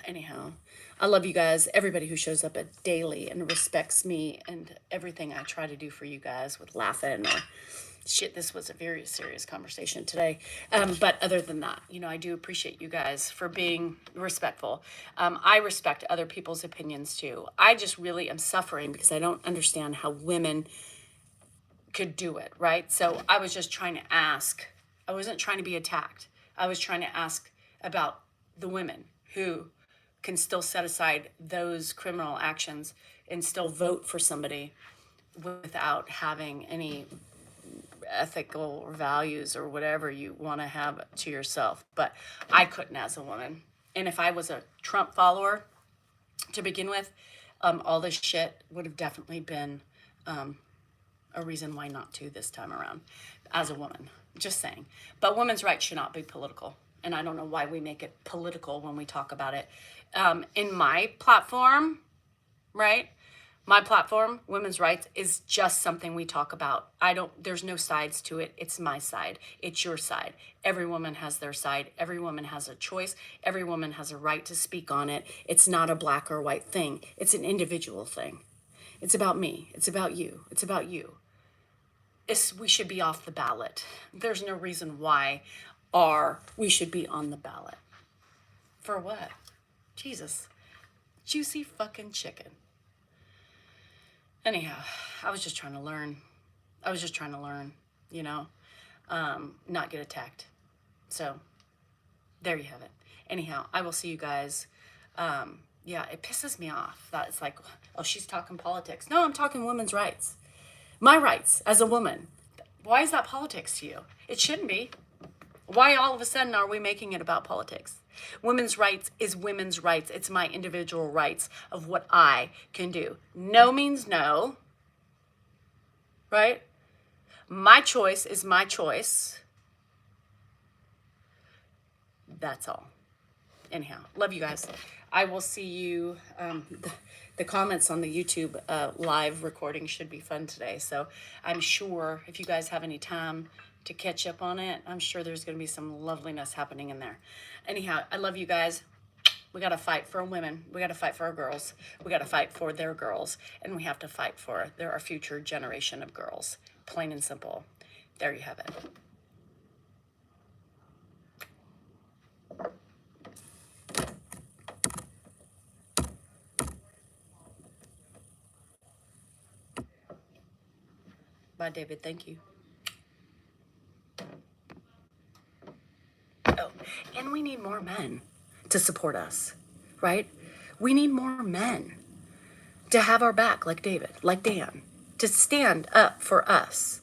[SPEAKER 1] Anyhow, I love you guys. Everybody who shows up at daily and respects me and everything I try to do for you guys with laughing or shit. This was a very serious conversation today. But other than that, I do appreciate you guys for being respectful. I respect other people's opinions too. I just really am suffering because I don't understand how women could do it, right? So I was just trying to ask. I wasn't trying to be attacked. I was trying to ask about the women who can still set aside those criminal actions and still vote for somebody without having any ethical values or whatever you want to have to yourself. But I couldn't as a woman. And if I was a Trump follower to begin with, all this shit would have definitely been a reason why not to this time around as a woman. Just saying. But women's rights should not be political. And I don't know why we make it political when we talk about it. In my platform, right? My platform, women's rights, is just something we talk about. There's no sides to it. It's my side. It's your side. Every woman has their side. Every woman has a choice. Every woman has a right to speak on it. It's not a black or white thing. It's an individual thing. It's about me. It's about you. It's about you. We should be off the ballot. There's no reason why we should be on the ballot. For what? Jesus. Juicy fucking chicken. Anyhow, I was just trying to learn. Not get attacked. So, there you have it. Anyhow, I will see you guys. Yeah, it pisses me off that it's like, oh, she's talking politics. No, I'm talking women's rights. My rights as a woman. Why is that politics to you? It shouldn't be. Why all of a sudden are we making it about politics? Women's rights is women's rights. It's my individual rights of what I can do. No means no, right? My choice is my choice. That's all. Anyhow, love you guys. I will see you. The comments on the YouTube live recording should be fun today. So I'm sure if you guys have any time to catch up on it, I'm sure there's going to be some loveliness happening in there. Anyhow, I love you guys. We got to fight for women. We got to fight for our girls. We got to fight for their girls. And we have to fight for our future generation of girls. Plain and simple. There you have it. Bye, David. Thank you. Oh, and we need more men to support us, right? We need more men to have our back like David, like Dan, to stand up for us.